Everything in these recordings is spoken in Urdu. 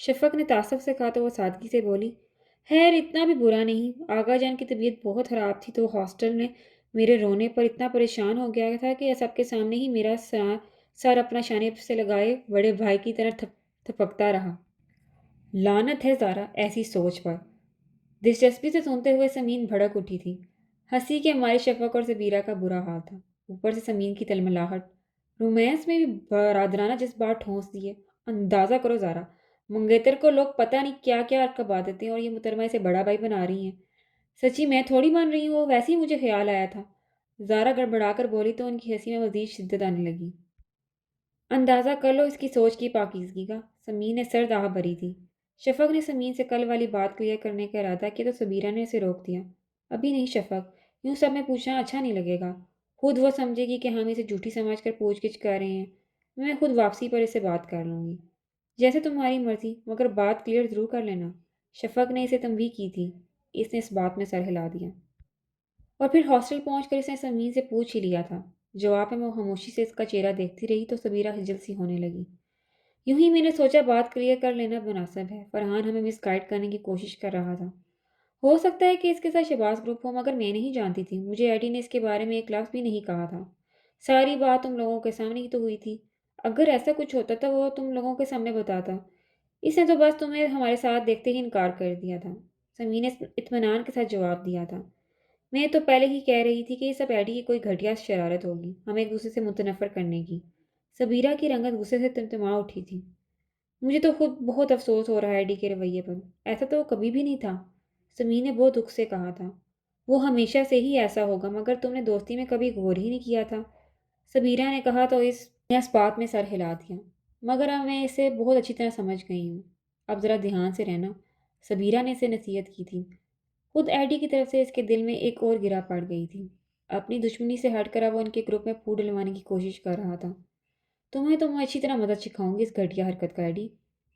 شفق نے تعصب سے کہا تو وہ سادگی سے بولی، خیر اتنا بھی برا نہیں، آغا جان کی طبیعت بہت خراب تھی تو ہاسٹل میں میرے رونے پر اتنا پریشان ہو گیا تھا کہ سب کے سامنے ہی میرا سر اپنا شانے سے لگائے بڑے بھائی کی طرح تھپکتا رہا۔ لعنت ہے زارا ایسی سوچ پر۔ دلچسپی سے سنتے ہوئے سمین بھڑک اٹھی تھی۔ ہنسی کے مارے شفق اور زبیرہ کا برا حال تھا، اوپر سے سمین کی تلملاہٹ۔ رومانس میں بھی برادرانہ جذبات ٹھونس دیے۔ اندازہ کرو زارا، منگیتر کو لوگ پتہ نہیں کیا کیا کروا دیتے ہیں اور یہ محترمہ اسے بڑا بھائی بنا رہی ہیں۔ سچی میں تھوڑی بن رہی ہوں، ویسے ہی مجھے خیال آیا تھا۔ زارا گڑبڑا کر بولی تو ان کی ہنسی میں مزید شدت آنے لگی۔ اندازہ کر لو اس کی سوچ کی پاکیزگی کا۔ سمین نے سر داہ بھری تھی۔ شفق نے سمین سے کل والی بات کلیئر کرنے کا ارادہ کیا تو سبیرہ نے اسے روک دیا۔ ابھی نہیں شفق، یوں سب میں پوچھنا اچھا نہیں لگے گا۔ خود وہ سمجھے گی کہ ہم اسے جھوٹی سمجھ کر پوچھ گچھ کر رہے ہیں۔ میں خود واپسی پر اسے بات کر لوں گی۔ جیسے تمہاری مرضی، مگر بات کلیئر ضرور کر لینا۔ شفق نے اسے تنبیہ کی تھی۔ اس نے اس بات میں سر ہلا دیا۔ اور پھر ہاسٹل پہنچ کر اس نے سمین سے پوچھ ہی لیا تھا۔ جواب میں وہ خاموشی سے اس کا چہرہ دیکھتی رہی تو سبیرہ ہجل سی ہونے لگی۔ یوں ہی میں نے سوچا بات کلیئر کر لینا مناسب ہے۔ فرحان ہمیں مس گائیڈ کرنے کی کوشش کر رہا تھا۔ ہو سکتا ہے کہ اس کے ساتھ شہباز گروپ ہو، مگر میں نہیں جانتی تھی۔ مجھے ایڈی نے اس کے بارے میں ایک لفظ بھی نہیں کہا تھا۔ ساری بات تم لوگوں کے سامنے ہی تو ہوئی تھی۔ اگر ایسا کچھ ہوتا تو وہ تم لوگوں کے سامنے بتاتا۔ اس نے تو بس تمہیں ہمارے ساتھ دیکھتے ہی انکار کر دیا تھا۔ سمین نے اطمینان کے ساتھ جواب دیا تھا۔ میں تو پہلے ہی کہہ رہی تھی کہ یہ سب ایڈی کی کوئی گھٹیا شرارت ہوگی، ہمیں ایک دوسرے سے متنفر کرنے کی۔ سبیرہ کی رنگت غصے سے تمتما اٹھی تھی۔ مجھے تو خود بہت افسوس ہو رہا ہے ایڈی کے رویے پر۔ ایسا تو وہ کبھی بھی نہیں تھا۔ سمین نے بہت دکھ سے کہا تھا۔ وہ ہمیشہ سے ہی ایسا ہوگا، مگر تم نے دوستی میں کبھی غور ہی نہیں کیا تھا۔ سبیرہ نے کہا تو اس نے اس بات میں سر ہلا دیا۔ مگر اب میں اسے بہت اچھی طرح سمجھ گئی ہوں۔ اب ذرا دھیان سے رہنا۔ سبیرہ نے اسے نصیحت کی تھی۔ خود ایڈی کی طرف سے اس کے دل میں ایک اور گرہ پڑ گئی تھی۔ اپنی دشمنی سے ہٹ کر اب وہ ان کے گروپ میں پھوٹ ڈلوانے کی کوشش کر رہا تھا۔ تمہیں تو میں اچھی طرح مدد سکھاؤں گی اس گھٹیا حرکت کا ایڈی۔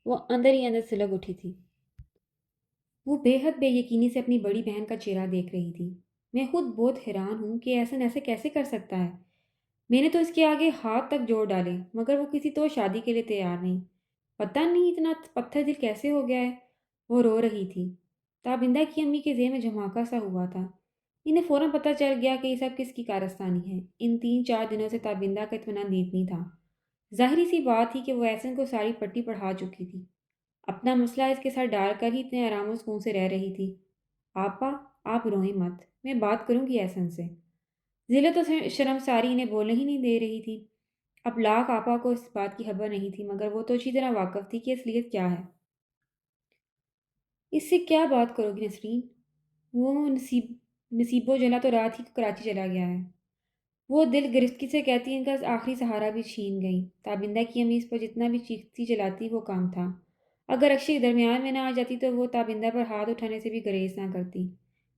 وہ اندر ہی اندر سلگ اٹھی تھی۔ وہ بے حد بے یقینی سے اپنی بڑی بہن کا چہرہ دیکھ رہی تھی۔ میں خود بہت حیران ہوں کہ ایسے کیسے کر سکتا ہے۔ میں نے تو اس کے آگے ہاتھ تک جوڑ ڈالے، مگر وہ کسی تو شادی کے لیے تیار نہیں۔ پتہ نہیں اتنا پتھر دل کیسے ہو گیا ہے۔ وہ رو رہی تھی۔ تابندہ کی امی کے ذہن میں جھماکا سا ہوا تھا۔ انہیں فوراً پتہ چل گیا کہ یہ سب کس کی کارستانی ہے۔ ان 3-4 دنوں سے تابندہ کا اطمینان نیند نہیں تھا۔ ظاہری سی بات تھی کہ وہ احسن کو ساری پٹی پڑھا چکی تھی۔ اپنا مسئلہ اس کے ساتھ ڈال کر ہی اتنے آرام و سکون سے رہ رہی تھی۔ آپا، آپ روئیں مت، میں بات کروں گی احسن سے۔ ذلت و شرمساری انہیں بولنے ہی نہیں دے رہی تھی۔ اب لاکھ آپا کو اس بات کی خبر نہیں تھی، مگر وہ تو اچھی طرح واقف تھی کہ اصلیت کیا ہے۔ اس سے کیا بات کرو گی نسرین؟ وہ نصیب و جلا تو رات ہی کو کراچی چلا گیا ہے۔ وہ دل گرفتگی سے کہتی ان کا آخری سہارا بھی چھین گئی۔ تابندہ کی امی اس پر جتنا بھی چیختی چلاتی وہ کام تھا۔ اگر اکشے درمیان میں نہ آ جاتی تو وہ تابندہ پر ہاتھ اٹھانے سے بھی گریز نہ کرتی۔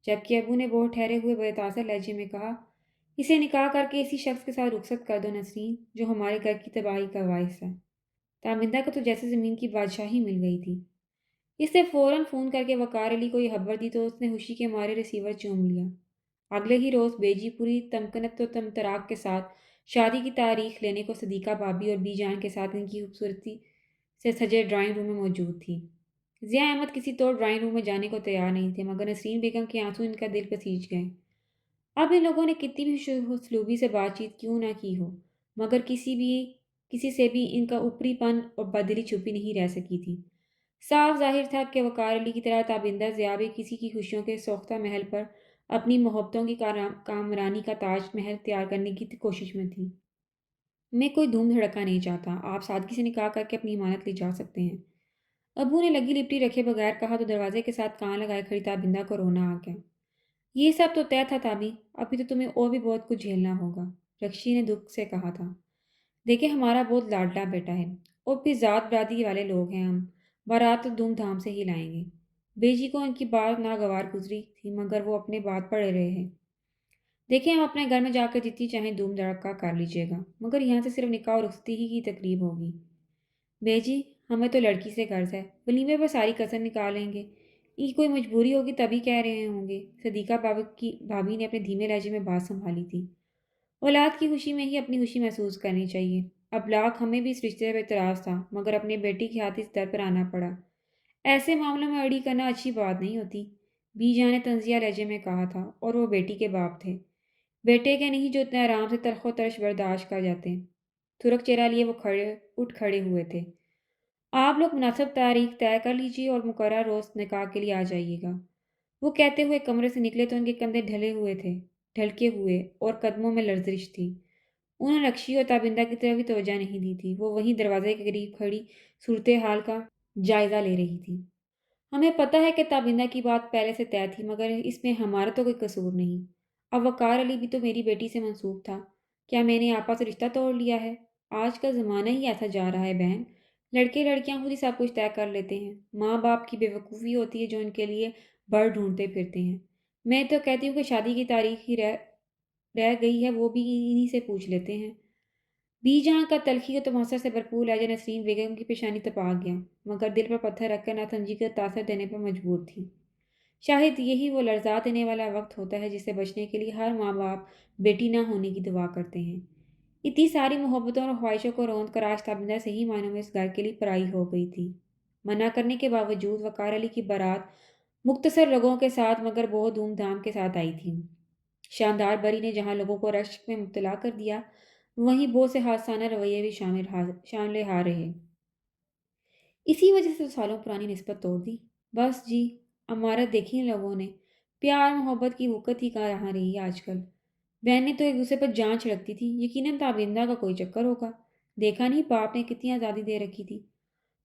جبکہ ابو نے بہت ٹھہرے ہوئے بے تاثر لہجے میں کہا، اسے نکاح کر کے اسی شخص کے ساتھ رخصت کر دو نسرین، جو ہمارے گھر کی تباہی کا باعث ہے۔ تابندہ کو تو جیسے زمین کی بادشاہی مل گئی تھی۔ اس نے فوراً فون کر کے وقار علی کو یہ خبر دی تو اس نے خوشی کے مارے ریسیور چوم لیا۔ اگلے ہی روز بیجی پوری تمکنت و تمتراک کے ساتھ شادی کی تاریخ لینے کو صدیقہ بھابھی اور بی جان کے ساتھ ان کی خوبصورتی سے سجے ڈرائنگ روم میں موجود تھی۔ ضیاء احمد کسی طور ڈرائنگ روم میں جانے کو تیار نہیں تھے، مگر نسرین بیگم کے آنسو ان کا دل بسیج گئے۔ اب ان لوگوں نے کتنی بھی اسلوبی سے بات چیت کیوں نہ کی ہو، مگر کسی سے بھی ان کا اوپری پن اور بددلی چھپی نہیں رہ سکی تھی۔ صاف ظاہر تھا کہ وقار علی کی طرح تابندہ ضیاء بھی کسی کی خوشیوں کے سوختہ محل پر اپنی محبتوں کی کامرانی کا تاج محل تیار کرنے کی کوشش میں تھی۔ میں کوئی دھوم دھڑکا نہیں چاہتا، آپ سادگی سے نکاح کر کے اپنی امانت لے جا سکتے ہیں۔ ابو نے لگی لپٹی رکھے بغیر کہا تو دروازے کے ساتھ کان لگائے کھڑی تابندہ کو رونا آ گیا۔ یہ سب تو طے تھا تابی، ابھی تو تمہیں اور بھی بہت کچھ جھیلنا ہوگا، رکشی نے دکھ سے کہا تھا۔ دیکھیں ہمارا بہت لاڈلا بیٹا ہے، اور پھر ذات برادری والے لوگ ہیں ہم، بارات تو دھوم دھام سے ہی لائیں گے۔ بیجی کو ان کی بات ناگوار گزری تھی، مگر وہ اپنے بات پڑے رہے ہیں۔ دیکھیں ہم اپنے گھر میں جا کر جتنی چاہیں دھوم دھڑکا کر لیجیے گا، مگر یہاں سے صرف نکاح اور رخصتی ہی کی تقریب ہوگی۔ بیجی، ہمیں تو لڑکی سے غرض ہے، ولیمے پر ساری کسر نکالیں گے، یہ کوئی مجبوری ہوگی تبھی کہہ رہے ہوں گے۔ صدیقہ بھابھی نے اپنے دھیمے لہجے میں بات سنبھالی تھی۔ اولاد کی خوشی میں ہی اپنی خوشی محسوس کرنی چاہیے۔ اب لاکھ ہمیں بھی اس رشتے پر اعتراض تھا، مگر اپنے بیٹی کے ہاتھ اس در پر آنا پڑا۔ ایسے معاملوں میں اڑی کرنا اچھی بات نہیں ہوتی۔ بی جان نے طنزیہ لہجے میں کہا تھا، اور وہ بیٹی کے باپ تھے، بیٹے کے نہیں جو اتنے آرام سے تلخ و ترش برداشت کر جاتے ہیں۔ تھرک چہرہ لیے وہ اٹھ کھڑے ہوئے تھے۔ آپ لوگ مناسب تاریخ طے کر لیجیے اور مقررہ روز نکاح کے لیے آ جائیے گا۔ وہ کہتے ہوئے کمرے سے نکلے تو ان کے کندھے ڈھلکے ہوئے اور قدموں میں لرزش تھی۔ انہوں نے رکشی اور تابندہ کی طرف بھی توجہ نہیں دی تھی، وہ وہیں دروازے کے قریب کھڑی صورتحال کا جائزہ لے رہی تھی۔ ہمیں پتہ ہے کہ تابندہ کی بات پہلے سے طے تھی، مگر اس میں ہمارا تو کوئی قصور نہیں۔ اب وقار علی بھی تو میری بیٹی سے منسوب تھا، کیا میں نے آپا سے رشتہ توڑ لیا ہے؟ آج کا زمانہ ہی ایسا جا رہا ہے بہن، لڑکے لڑکیاں خود ہی سب کچھ طے کر لیتے ہیں، ماں باپ کی بے وقوفی ہوتی ہے جو ان کے لیے بڑ ڈھونڈتے پھرتے ہیں۔ میں تو کہتی ہوں کہ شادی کی تاریخ ہی رہ گئی ہے، وہ بھی انہی سے پوچھ لیتے ہیں۔ بی جہاں کا تلخی و تماسر سے بھرپور لہجہ نسرین بیگم کی پیشانی تپا گیا، مگر دل پر پتھر رکھ کر ناتنجی کا تاثر دینے پر مجبور تھی۔ شاید یہی وہ لرزا دینے والا وقت ہوتا ہے جس سے بچنے کے لیے ہر ماں باپ بیٹی نہ ہونے کی دعا کرتے ہیں۔ اتنی ساری محبتوں اور خواہشوں کو روند کر آج تابندہ صحیح معنوں میں اس گھر کے لیے پرائی ہو گئی تھی۔ منع کرنے کے باوجود وقار علی کی بارات مختصر لوگوں کے ساتھ مگر بہت دھوم دھام کے ساتھ آئی تھی۔ شاندار بری نے جہاں لوگوں کو رشک میں مبتلا کر دیا، وہیں بہت سے حادثانہ رویے بھی شامل ہار رہے۔ اسی وجہ سے تو سالوں پرانی نسبت توڑ دی۔ بس جی، عمارت دیکھی لوگوں نے، پیار محبت کی وقت ہی کہاں رہی آج کل۔ بہنیں تو ایک دوسرے پر جان چھڑکتی تھی، یقیناً تابندہ کا کوئی چکر ہوگا۔ دیکھا نہیں باپ نے کتنی آزادی دے رکھی تھی،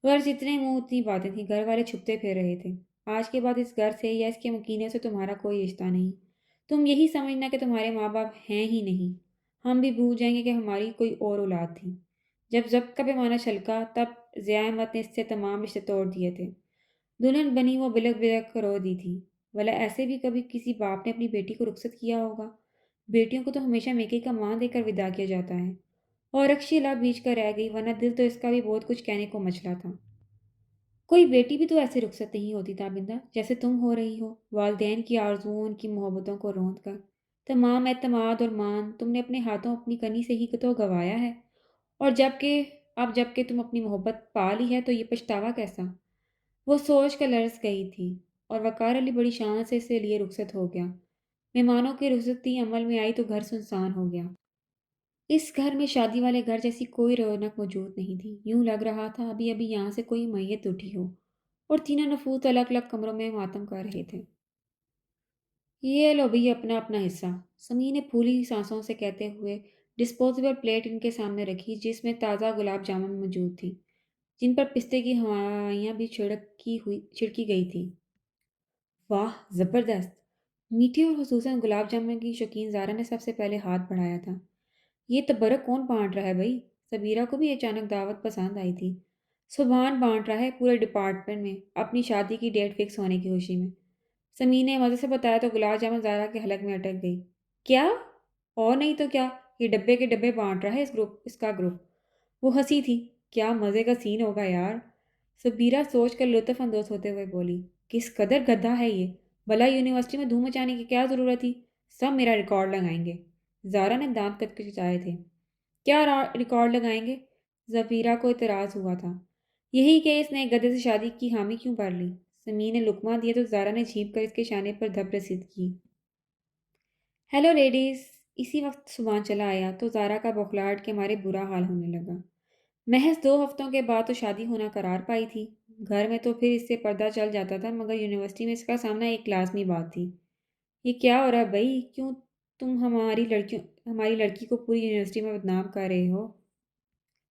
غرض اتنے منہ اتنی باتیں تھیں، گھر والے چھپتے پھر رہے تھے۔ آج کے بعد اس گھر سے یا اس کے مکینوں سے تمہارا کوئی رشتہ نہیں۔ تم یہی سمجھنا کہ تمہارے ماں باپ ہیں ہی نہیں، ہم بھی بھول جائیں گے کہ ہماری کوئی اور اولاد تھی۔ جب ضبط کا پیمانہ چھلکا تب ضیاء احمد نے اس سے تمام رشتے توڑ دیے تھے۔ دلہن بنی وہ بلک بلک رو دی تھی، بھلا ایسے بھی کبھی کسی باپ نے اپنی بیٹی کو رخصت کیا ہوگا؟ بیٹیوں کو تو ہمیشہ میکے کا ماں دے کر ودا کیا جاتا ہے۔ اور رکشی لب بیچ کر رہ گئی، ورنہ دل تو اس کا بھی بہت کچھ کہنے کو مچلا تھا۔ کوئی بیٹی بھی تو ایسے رخصت نہیں ہوتی تابندہ، جیسے تم ہو رہی ہو، والدین کی آرزوؤں ان کی محبتوں کو روند کر۔ تمام اعتماد اور مان تم نے اپنے ہاتھوں اپنی کنی سے ہی تو گوایا ہے، اور جب کہ تم اپنی محبت پا لی ہے تو یہ پچھتاوا کیسا؟ وہ سوچ کر لرز گئی تھی، اور وقار علی بڑی شان سے اسے لیے رخصت ہو گیا۔ مہمانوں کی رخصتی عمل میں آئی تو گھر سنسان ہو گیا۔ اس گھر میں شادی والے گھر جیسی کوئی رونق موجود نہیں تھی، یوں لگ رہا تھا ابھی ابھی یہاں سے کوئی میت اٹھی ہو، اور تینوں نفوس الگ الگ کمروں میں ماتم کر رہے تھے۔ یہ لو بھئی اپنا اپنا حصہ، سمی نے پھولی سانسوں سے کہتے ہوئے ڈسپوزیبل پلیٹ ان کے سامنے رکھی جس میں تازہ گلاب جامن موجود تھی، جن پر پستے کی ہوائیاں بھی چھڑکی گئی تھی۔ واہ زبردست! میٹھے اور خصوصاً گلاب جامن کی شوقین زارا نے سب سے پہلے ہاتھ بڑھایا تھا۔ یہ تبرک کون بانٹ رہا ہے بھائی؟ سبیرہ کو بھی اچانک دعوت پسند آئی تھی۔ سبحان بانٹ رہا ہے پورے ڈپارٹمنٹ میں اپنی شادی کی ڈیٹ فکس ہونے کی خوشی میں۔ سمین نے مزے سے بتایا تو گلاب جامن زارا کے حلق میں اٹک گئی۔ کیا؟ اور نہیں تو کیا، یہ ڈبے کے ڈبے بانٹ رہا ہے اس کا گروپ۔ وہ ہنسی تھی۔ کیا مزے کا سین ہوگا یار! سبیرہ سوچ کر لطف اندوز ہوتے ہوئے بولی۔ کس قدر گدھا ہے یہ! بھلا یونیورسٹی میں دھوم مچانے کی کیا ضرورت تھی؟ سب میرا ریکارڈ لگائیں گے۔ زارا نے دانت کچکچائے تھے۔ کیا ریکارڈ لگائیں گے؟ ظفیرہ کو اعتراض ہوا تھا۔ یہی کہ اس نے گدھے سے شادی کی حامی کیوں بھر لی؟ سمین نے لقمہ دیا تو زارا نے جھینپ کر اس کے شانے پر دھپ رسید کی۔ Hello ladies! اسی وقت سبحان چلا آیا تو زارا کا بوکھلاہٹ کے مارے برا حال ہونے لگا۔ محض 2 ہفتوں کے بعد تو شادی ہونا قرار پائی تھی۔ گھر میں تو پھر اس سے پردہ چل جاتا تھا، مگر یونیورسٹی میں اس کا سامنا ایک لازمی بات تھی۔ یہ کیا ہو رہا ہے بھائی؟ کیوں تم ہماری لڑکی کو پوری یونیورسٹی میں بدنام کر رہے ہو؟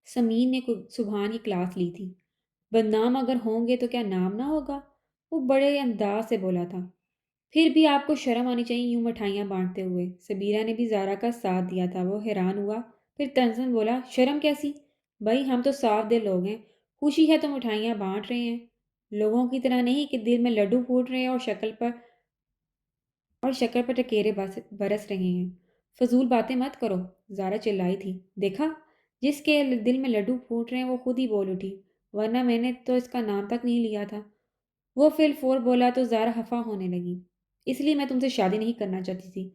سمین نے سبحان کی کلاس لی تھی۔ بدنام اگر ہوں گے تو کیا نام نہ ہوگا؟ وہ بڑے انداز سے بولا تھا۔ پھر بھی آپ کو شرم آنی چاہیے یوں مٹھائیاں بانٹتے ہوئے۔ سبیرہ نے بھی زارا کا ساتھ دیا تھا۔ وہ حیران ہوا، پھر طنزاً بولا، شرم کیسی؟ بھائی ہم تو صاف دل لوگ ہیں، خوشی ہے تو مٹھائیاں بانٹ رہے ہیں، لوگوں کی طرح نہیں کہ دل میں لڈو پھوٹ رہے ہیں اور شکل پر ٹکیرے برس رہے ہیں۔ فضول باتیں مت کرو، زارا چلائی تھی۔ دیکھا، جس کے دل میں لڈو پھوٹ رہے ہیں وہ خود ہی بول اٹھی، ورنہ میں نے تو اس کا نام تک نہیں لیا تھا۔ وہ فی الفور بولا تو زارا خفا ہونے لگی۔ اس لیے میں تم سے شادی نہیں کرنا چاہتی تھی۔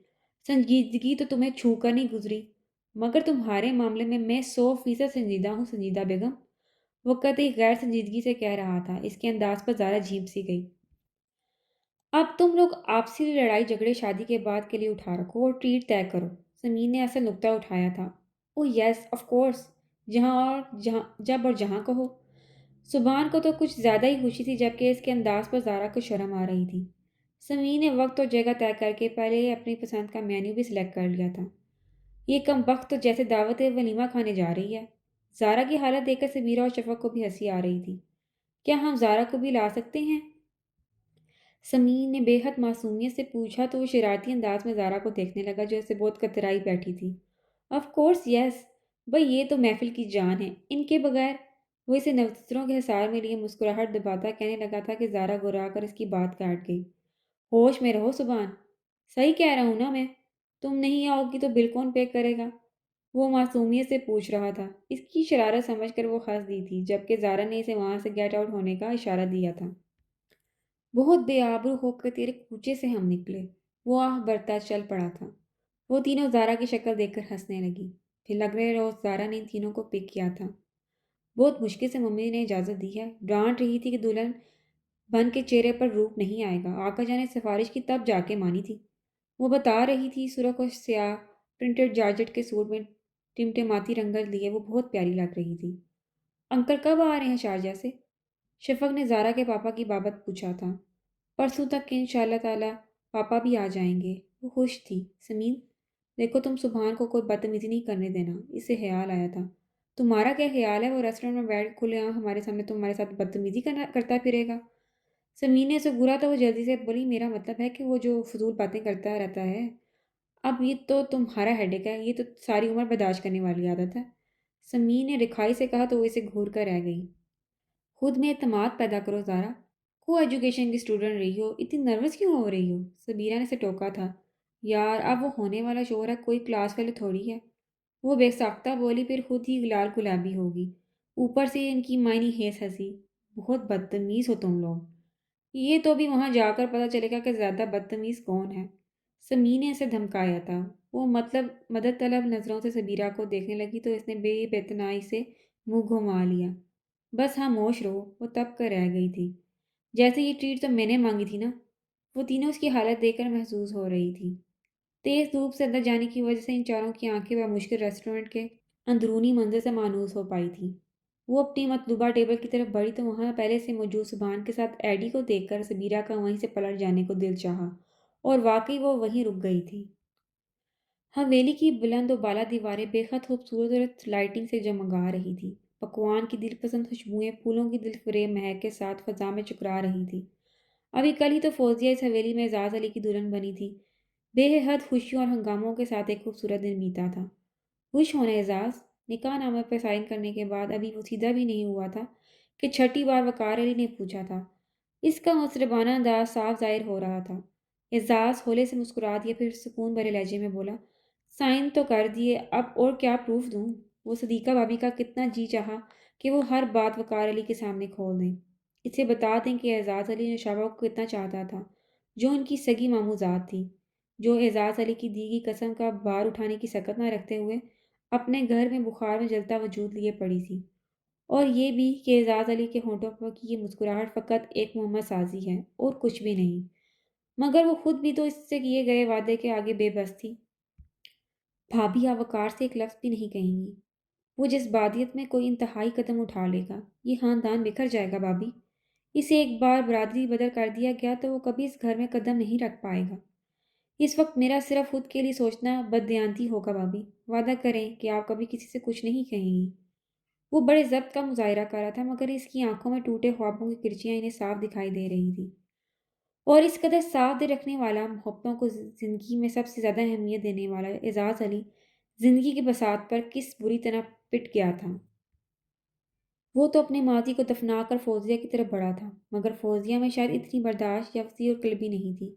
سنجیدگی تو تمہیں چھو کر نہیں گزری، مگر تمہارے معاملے میں 100% سنجیدہ ہوں سنجیدہ بیگم۔ وہ قطعی غیر سنجیدگی سے کہہ رہا تھا۔ اس کے انداز پر زارا جھیپ سی گئی۔ اب تم لوگ آپسی لڑائی جھگڑے شادی کے بعد کے لیے اٹھا رکھو اور ٹریٹ طے کرو۔ سمین نے اصل نکتہ اٹھایا تھا۔ او یس آف کورس، جب اور جہاں کہو۔ سبحان کو تو کچھ زیادہ ہی خوشی تھی، جبکہ اس کے انداز پر زارا کو شرم آ رہی تھی۔ سمین نے وقت اور جگہ طے کر کے پہلے ہی اپنی پسند کا مینیو بھی سلیکٹ کر لیا تھا۔ یہ کم وقت تو جیسے دعوت ولیمہ کھانے جا رہی ہے۔ زارا کی حالت دیکھ کر سمیرہ اور شفق کو بھی ہنسی آ رہی تھی۔ کیا ہم زارا کو بھی لا سکتے ہیں؟ سمین نے بے حد معصومیت سے پوچھا تو وہ شرارتی انداز میں زارا کو دیکھنے لگا جو اسے بہت کترائی بیٹھی تھی۔ آف کورس یس، بھئی یہ تو محفل کی جان ہے، ان کے بغیر۔ وہ اسے نوستروں کے حصار میں لیے مسکراہٹ دباتا کہنے لگا تھا کہ زارا گرا کر اس کی بات کاٹ گئی۔ ہوش میں رہو سبحان، صحیح کہہ رہا ہوں نا میں؟ تم نہیں آؤ گی تو بل کون پے کرے گا؟ وہ معصومیت سے پوچھ رہا تھا۔ اس کی شرارت سمجھ کر وہ ہنس دی تھی، جبکہ زارا نے اسے وہاں سے گیٹ آؤٹ ہونے کا اشارہ دیا تھا۔ بہت بے آبرو ہو کر تیرے کوچے سے ہم نکلے، وہ آہ برتا چل پڑا تھا۔ وہ تینوں زارا کی شکل دیکھ کر ہنسنے لگی۔ پھر لگ رہے روز زارا نے ان تینوں کو پک کیا تھا۔ بہت مشکل سے ممی نے اجازت دی ہے، ڈانٹ رہی تھی کہ دلہن بن کے چہرے پر روپ نہیں آئے گا، آقا جان نے سفارش کی تب جا کے مانی تھی۔ وہ بتا رہی تھی سرخ اور سیاہ پرنٹڈ جارجٹ کے سوٹ میں ٹمٹماتی رنگت لیے وہ بہت پیاری لگ رہی تھی۔ انکل کب آ رہے ہیں شارجہ سے؟ شفق نے زارا کے پاپا کی بابت پوچھا تھا۔ پرسوں تک کہ انشاءاللہ تعالی پاپا بھی آ جائیں گے۔ وہ خوش تھی۔ سمین، دیکھو تم سبحان کو کوئی بدتمیزی نہیں کرنے دینا، اسے خیال آیا تھا۔ تمہارا کیا خیال ہے وہ ریسٹورنٹ میں بیٹھ کھلے عام ہمارے سامنے تمہارے ساتھ بدتمیزی کرتا پھرے گا؟ سمین نے اسے گھورا تو وہ جلدی سے بولی، میرا مطلب ہے کہ وہ جو فضول باتیں کرتا رہتا ہے۔ اب یہ تو تمہارا ہیڈیک ہے، یہ تو ساری عمر برداشت کرنے والی عادت ہے۔ سمین نے رکھائی سے کہا تو وہ اسے گھور کر رہ گئی۔ خود میں اعتماد پیدا کرو زارا، کو ایجوکیشن کی اسٹوڈنٹ رہی ہو، اتنی نروس کیوں ہو رہی ہو؟ سبیرہ نے اسے ٹوکا تھا۔ یار اب وہ ہونے والا شوہر ہے، کوئی کلاس فیلو تھوڑی ہے۔ وہ بے ساختہ بولی، پھر خود ہی لال گلابی ہوگی۔ اوپر سے ان کی معنی ہیس ہنسی۔ بہت بدتمیز ہو تم لوگ۔ یہ تو بھی وہاں جا کر پتہ چلے گا کہ زیادہ بدتمیز کون ہے۔ سمی نے اسے دھمکایا تھا۔ وہ مدد طلب نظروں سے سبیرہ کو دیکھنے لگی تو اس نے بے اعتنائی سے منہ گھما لیا۔ بس خاموش رہو، وہ تب کر رہ گئی تھی۔ جیسے یہ ٹریٹ تو میں نے مانگی تھی نا؟ وہ تینوں اس کی حالت دیکھ کر محظوظ ہو رہی تھی۔ تیز دھوپ سے اندر جانے کی وجہ سے ان چاروں کی آنکھیں بمشکل ریسٹورنٹ کے اندرونی منظر سے مانوس ہو پائی تھی۔ وہ اپنی مطلوبہ ٹیبل کی طرف بڑھی تو وہاں پہلے سے موجود سبحان کے ساتھ ایڈی کو دیکھ کر سبیرہ کا وہیں سے پلٹ جانے کو دل چاہا، اور واقعی وہ وہیں رک گئی تھی۔ حویلی کی بلند و بالا دیواریں بے حد خوبصورت لائٹنگ سے جگمگا رہی تھی۔ پکوان کی دل پسند خوشبوئیں پھولوں کی دل فریب مہک کے ساتھ فضا میں چکرا رہی تھی۔ ابھی کل ہی تو فوزیہ اس حویلی میں اعزاز علی کی دلہن بنی تھی۔ بے حد خوشیوں اور ہنگاموں کے ساتھ ایک خوبصورت دن بیتا تھا۔ خوش ہونا اعزاز؟ نکاح نامے پر سائن کرنے کے بعد ابھی وہ سیدھا بھی نہیں ہوا تھا کہ چھٹی بار وقار علی نے پوچھا تھا۔ اس کا مصربانہ انداز صاف ظاہر ہو رہا تھا۔ اعزاز ہولے سے مسکرا دیا، پھر سکون بھرے لہجے میں بولا، سائن تو کر دیے، اب اور کیا پروف دوں؟ وہ صدیقہ بھابھی کا کتنا جی چاہا کہ وہ ہر بات وقار علی کے سامنے کھول دیں۔ اسے بتا دیں کہ اعزاز علی نوشابہ کو کتنا چاہتا تھا، جو ان کی سگی ماموں ذات تھی، جو اعزاز علی کی دی گئی قسم کا بار اٹھانے کی سکت نہ رکھتے ہوئے اپنے گھر میں بخار میں جلتا وجود لیے پڑی تھی، اور یہ بھی کہ اعزاز علی کے ہونٹوں پر کی یہ مسکراہٹ فقط ایک محمد سازی ہے اور کچھ بھی نہیں، مگر وہ خود بھی تو اس سے کیے گئے وعدے کے آگے بے بس تھی۔ بھابھی آپ وقار سے ایک لفظ بھی نہیں کہیں گی، وہ جس بادیت میں کوئی انتہائی قدم اٹھا لے گا یہ خاندان بکھر جائے گا بھابھی۔ اسے ایک بار برادری بدر کر دیا گیا تو وہ کبھی اس گھر میں قدم نہیں رکھ پائے گا۔ اس وقت میرا صرف خود کے لیے سوچنا بددیانتی ہوگا بھابھی، وعدہ کریں کہ آپ کبھی کسی سے کچھ نہیں کہیں گی۔ وہ بڑے ضبط کا مظاہرہ کر رہا تھا، مگر اس کی آنکھوں میں ٹوٹے خوابوں کی کرچیاں انہیں صاف دکھائی دے رہی تھیں، اور اس قدر صاف دل رکھنے والا، محبتوں کو زندگی میں سب سے زیادہ اہمیت دینے والا اعزاز علی زندگی کے بساط پر کس بری طرح پٹ گیا تھا۔ وہ تو اپنے ماضی کو دفنا کر فوزیہ کی طرف بڑھا تھا، مگر فوزیہ میں شاید اتنی برداشت یا وسیع اور قلبی نہیں تھی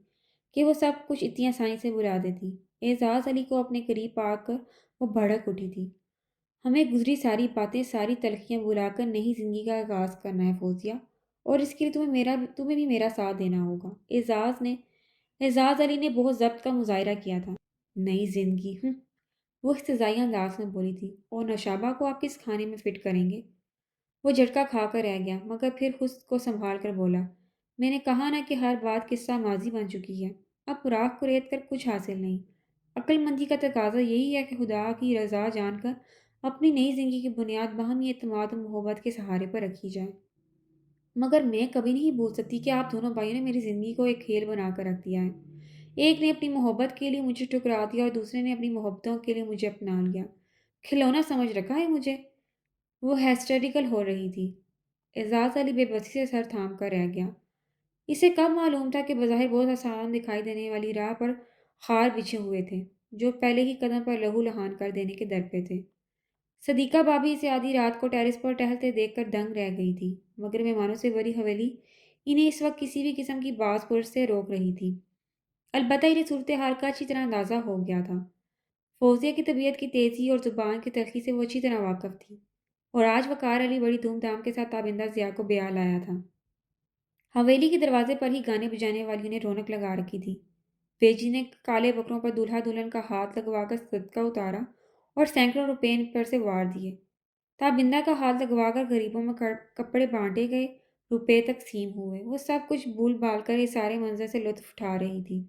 کہ وہ سب کچھ اتنی آسانی سے بلا دیتی۔ اعزاز علی کو اپنے قریب پا کر وہ بھڑک اٹھی تھی۔ ہمیں گزری ساری باتیں، ساری تلخیاں بلا کر نئی زندگی کا آغاز کرنا ہے فوزیہ، اور اس کے لیے تمہیں بھی میرا ساتھ دینا ہوگا۔ اعزاز علی نے بہت ضبط کا مظاہرہ کیا تھا۔ نئی زندگی وہ استہزائیہ انداز میں بولی تھی، اور نوشابہ کو آپ کس کھانے میں فٹ کریں گے؟ وہ جھٹکا کھا کر رہ گیا مگر پھر خود کو سنبھال کر بولا، میں نے کہا نا کہ ہر بات قصہ ماضی بن چکی ہے، اب راکھ کو ریت کر کچھ حاصل نہیں۔ عقل مندی کا تقاضا یہی ہے کہ خدا کی رضا جان کر اپنی نئی زندگی کی بنیاد باہمی اعتماد و محبت کے سہارے پر رکھی جائے۔ مگر میں کبھی نہیں بھول سکتی کہ آپ دونوں بھائیوں نے میری زندگی کو ایک کھیل بنا کر رکھ دیا ہے۔ ایک نے اپنی محبت کے لیے مجھے ٹکرا دیا اور دوسرے نے اپنی محبتوں کے لیے مجھے اپنا لیا۔ کھلونا سمجھ رکھا ہے مجھے؟ وہ ہیسٹریکل ہو رہی تھی۔ اعزاز علی بے بسی سے سر تھام کر رہ گیا۔ اسے کب معلوم تھا کہ بظاہر بہت آسان دکھائی دینے والی راہ پر خار بچھے ہوئے تھے، جو پہلے ہی قدم پر لہو لہان کر دینے کے در پہ تھے۔ صدیقہ بھابھی اسے آدھی رات کو ٹیرس پر ٹہلتے دیکھ کر دنگ رہ گئی تھی، مگر مہمانوں سے بھری حویلی انہیں اس وقت کسی بھی قسم کی باز پرس سے روک رہی تھی۔ البتہ انہیں صورتحال کا اچھی طرح اندازہ ہو گیا تھا۔ فوزیہ کی طبیعت کی تیزی اور زبان کی تلخی سے وہ اچھی طرح واقف تھی، اور آج وقار علی بڑی دھوم دھام کے ساتھ تابندہ ضیاء کو بیاہ لایا تھا۔ حویلی کے دروازے پر ہی گانے بجانے والیوں نے رونق لگا رکھی تھی۔ بیجی نے کالے بکروں پر دولہا دلہن کا ہاتھ لگوا کر صدقہ اتارا اور سینکڑوں روپے ان پر سے وار دیے۔ تابندہ کا ہاتھ لگوا کر غریبوں میں کپڑے بانٹے گئے، روپے تقسیم ہوئے۔ وہ سب کچھ بھول بھال کر اس سارے منظر سے لطف اٹھا رہی تھی۔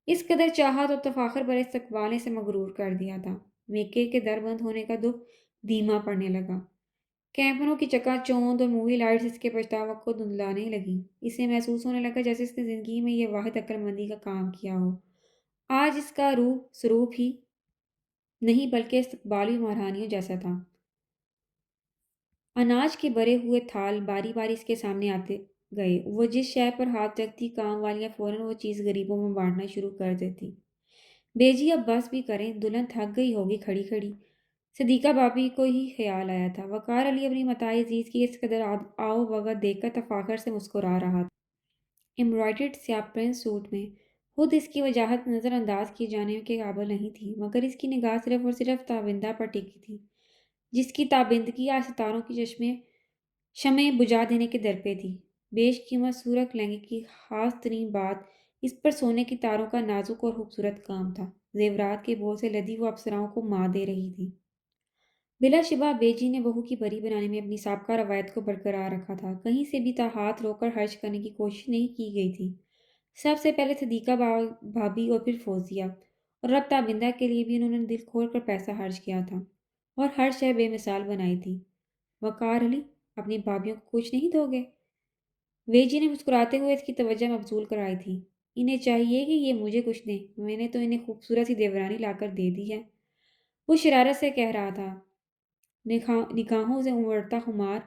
اس قدر چاہت اور تفاخر بھرے استقبال نے اسے مغرور کر دیا تھا۔ میکے کے در بند ہونے کا دکھ دھیما پڑنے لگا۔ کیمپروں کی چکا چوند اور مووی لائٹس اس کے پچھتاوا کو دھندلانے لگیں۔ اسے محسوس ہونے لگا جیسے اس نے زندگی میں یہ واحد عقل مندی کا کام کیا ہو۔ آج اس کا روح سروپ ہی نہیں بلکہ استقبالی مہرانیوں جیسا تھا۔ اناج کے بھرے ہوئے تھال باری باری اس کے سامنے آتے گئے۔ وہ جس شے پر ہاتھ رکھتی کام والیاں فوراً وہ چیز غریبوں میں بانٹنا شروع کر دیتی۔ بیجی اب بس بھی کریں، دلہن تھک گئی ہوگی کھڑی کھڑی۔ صدیقہ بھابھی کو ہی خیال آیا تھا۔ وقار علی اپنی متاع عزیز کی اس قدر آؤ بھگت دیکھ کر تفاخر سے مسکرا رہا تھا۔ امبرائڈرڈ سیاہ پرنٹ سوٹ میں خود اس کی وجاہت نظر انداز کیے جانے کے قابل نہیں تھی، مگر اس کی نگاہ صرف اور صرف تابندہ پر ٹکی تھی، جس کی تابندگی آج ستاروں کی شمعیں بجھا دینے کے در پہ تھی۔ بیش قیمت سورخ لہنگے کی خاص ترین بات اس پر سونے کی تاروں کا نازک اور خوبصورت کام تھا۔ زیورات کے بول سے لدی وہ اپسراؤں کو ماں دے رہی تھی۔ بلا شبہ بیجی نے بہو کی پری بنانے میں اپنی سابقہ روایت کو برقرار رکھا تھا۔ کہیں سے بھی ہاتھ روک کر خرچ کرنے کی کوشش نہیں کی گئی تھی۔ سب سے پہلے صدیقہ بھابھی اور پھر فوزیہ، اور اب تابندہ کے لیے بھی انہوں نے دل کھول کر پیسہ خرچ کیا تھا اور ہر شے بے مثال بنائی تھی۔ وقار علی، اپنی بھابھیوں کو کچھ نہیں دو گے؟ ویجی نے مسکراتے ہوئے اس کی توجہ مبذول کرائی تھی۔ انہیں چاہیے کہ یہ مجھے کچھ دیں، میں نے تو انہیں خوبصورت سی دیورانی لا کر دے دی ہے۔ وہ شرارت سے کہہ رہا تھا، نگاہوں سے امڑتا خمار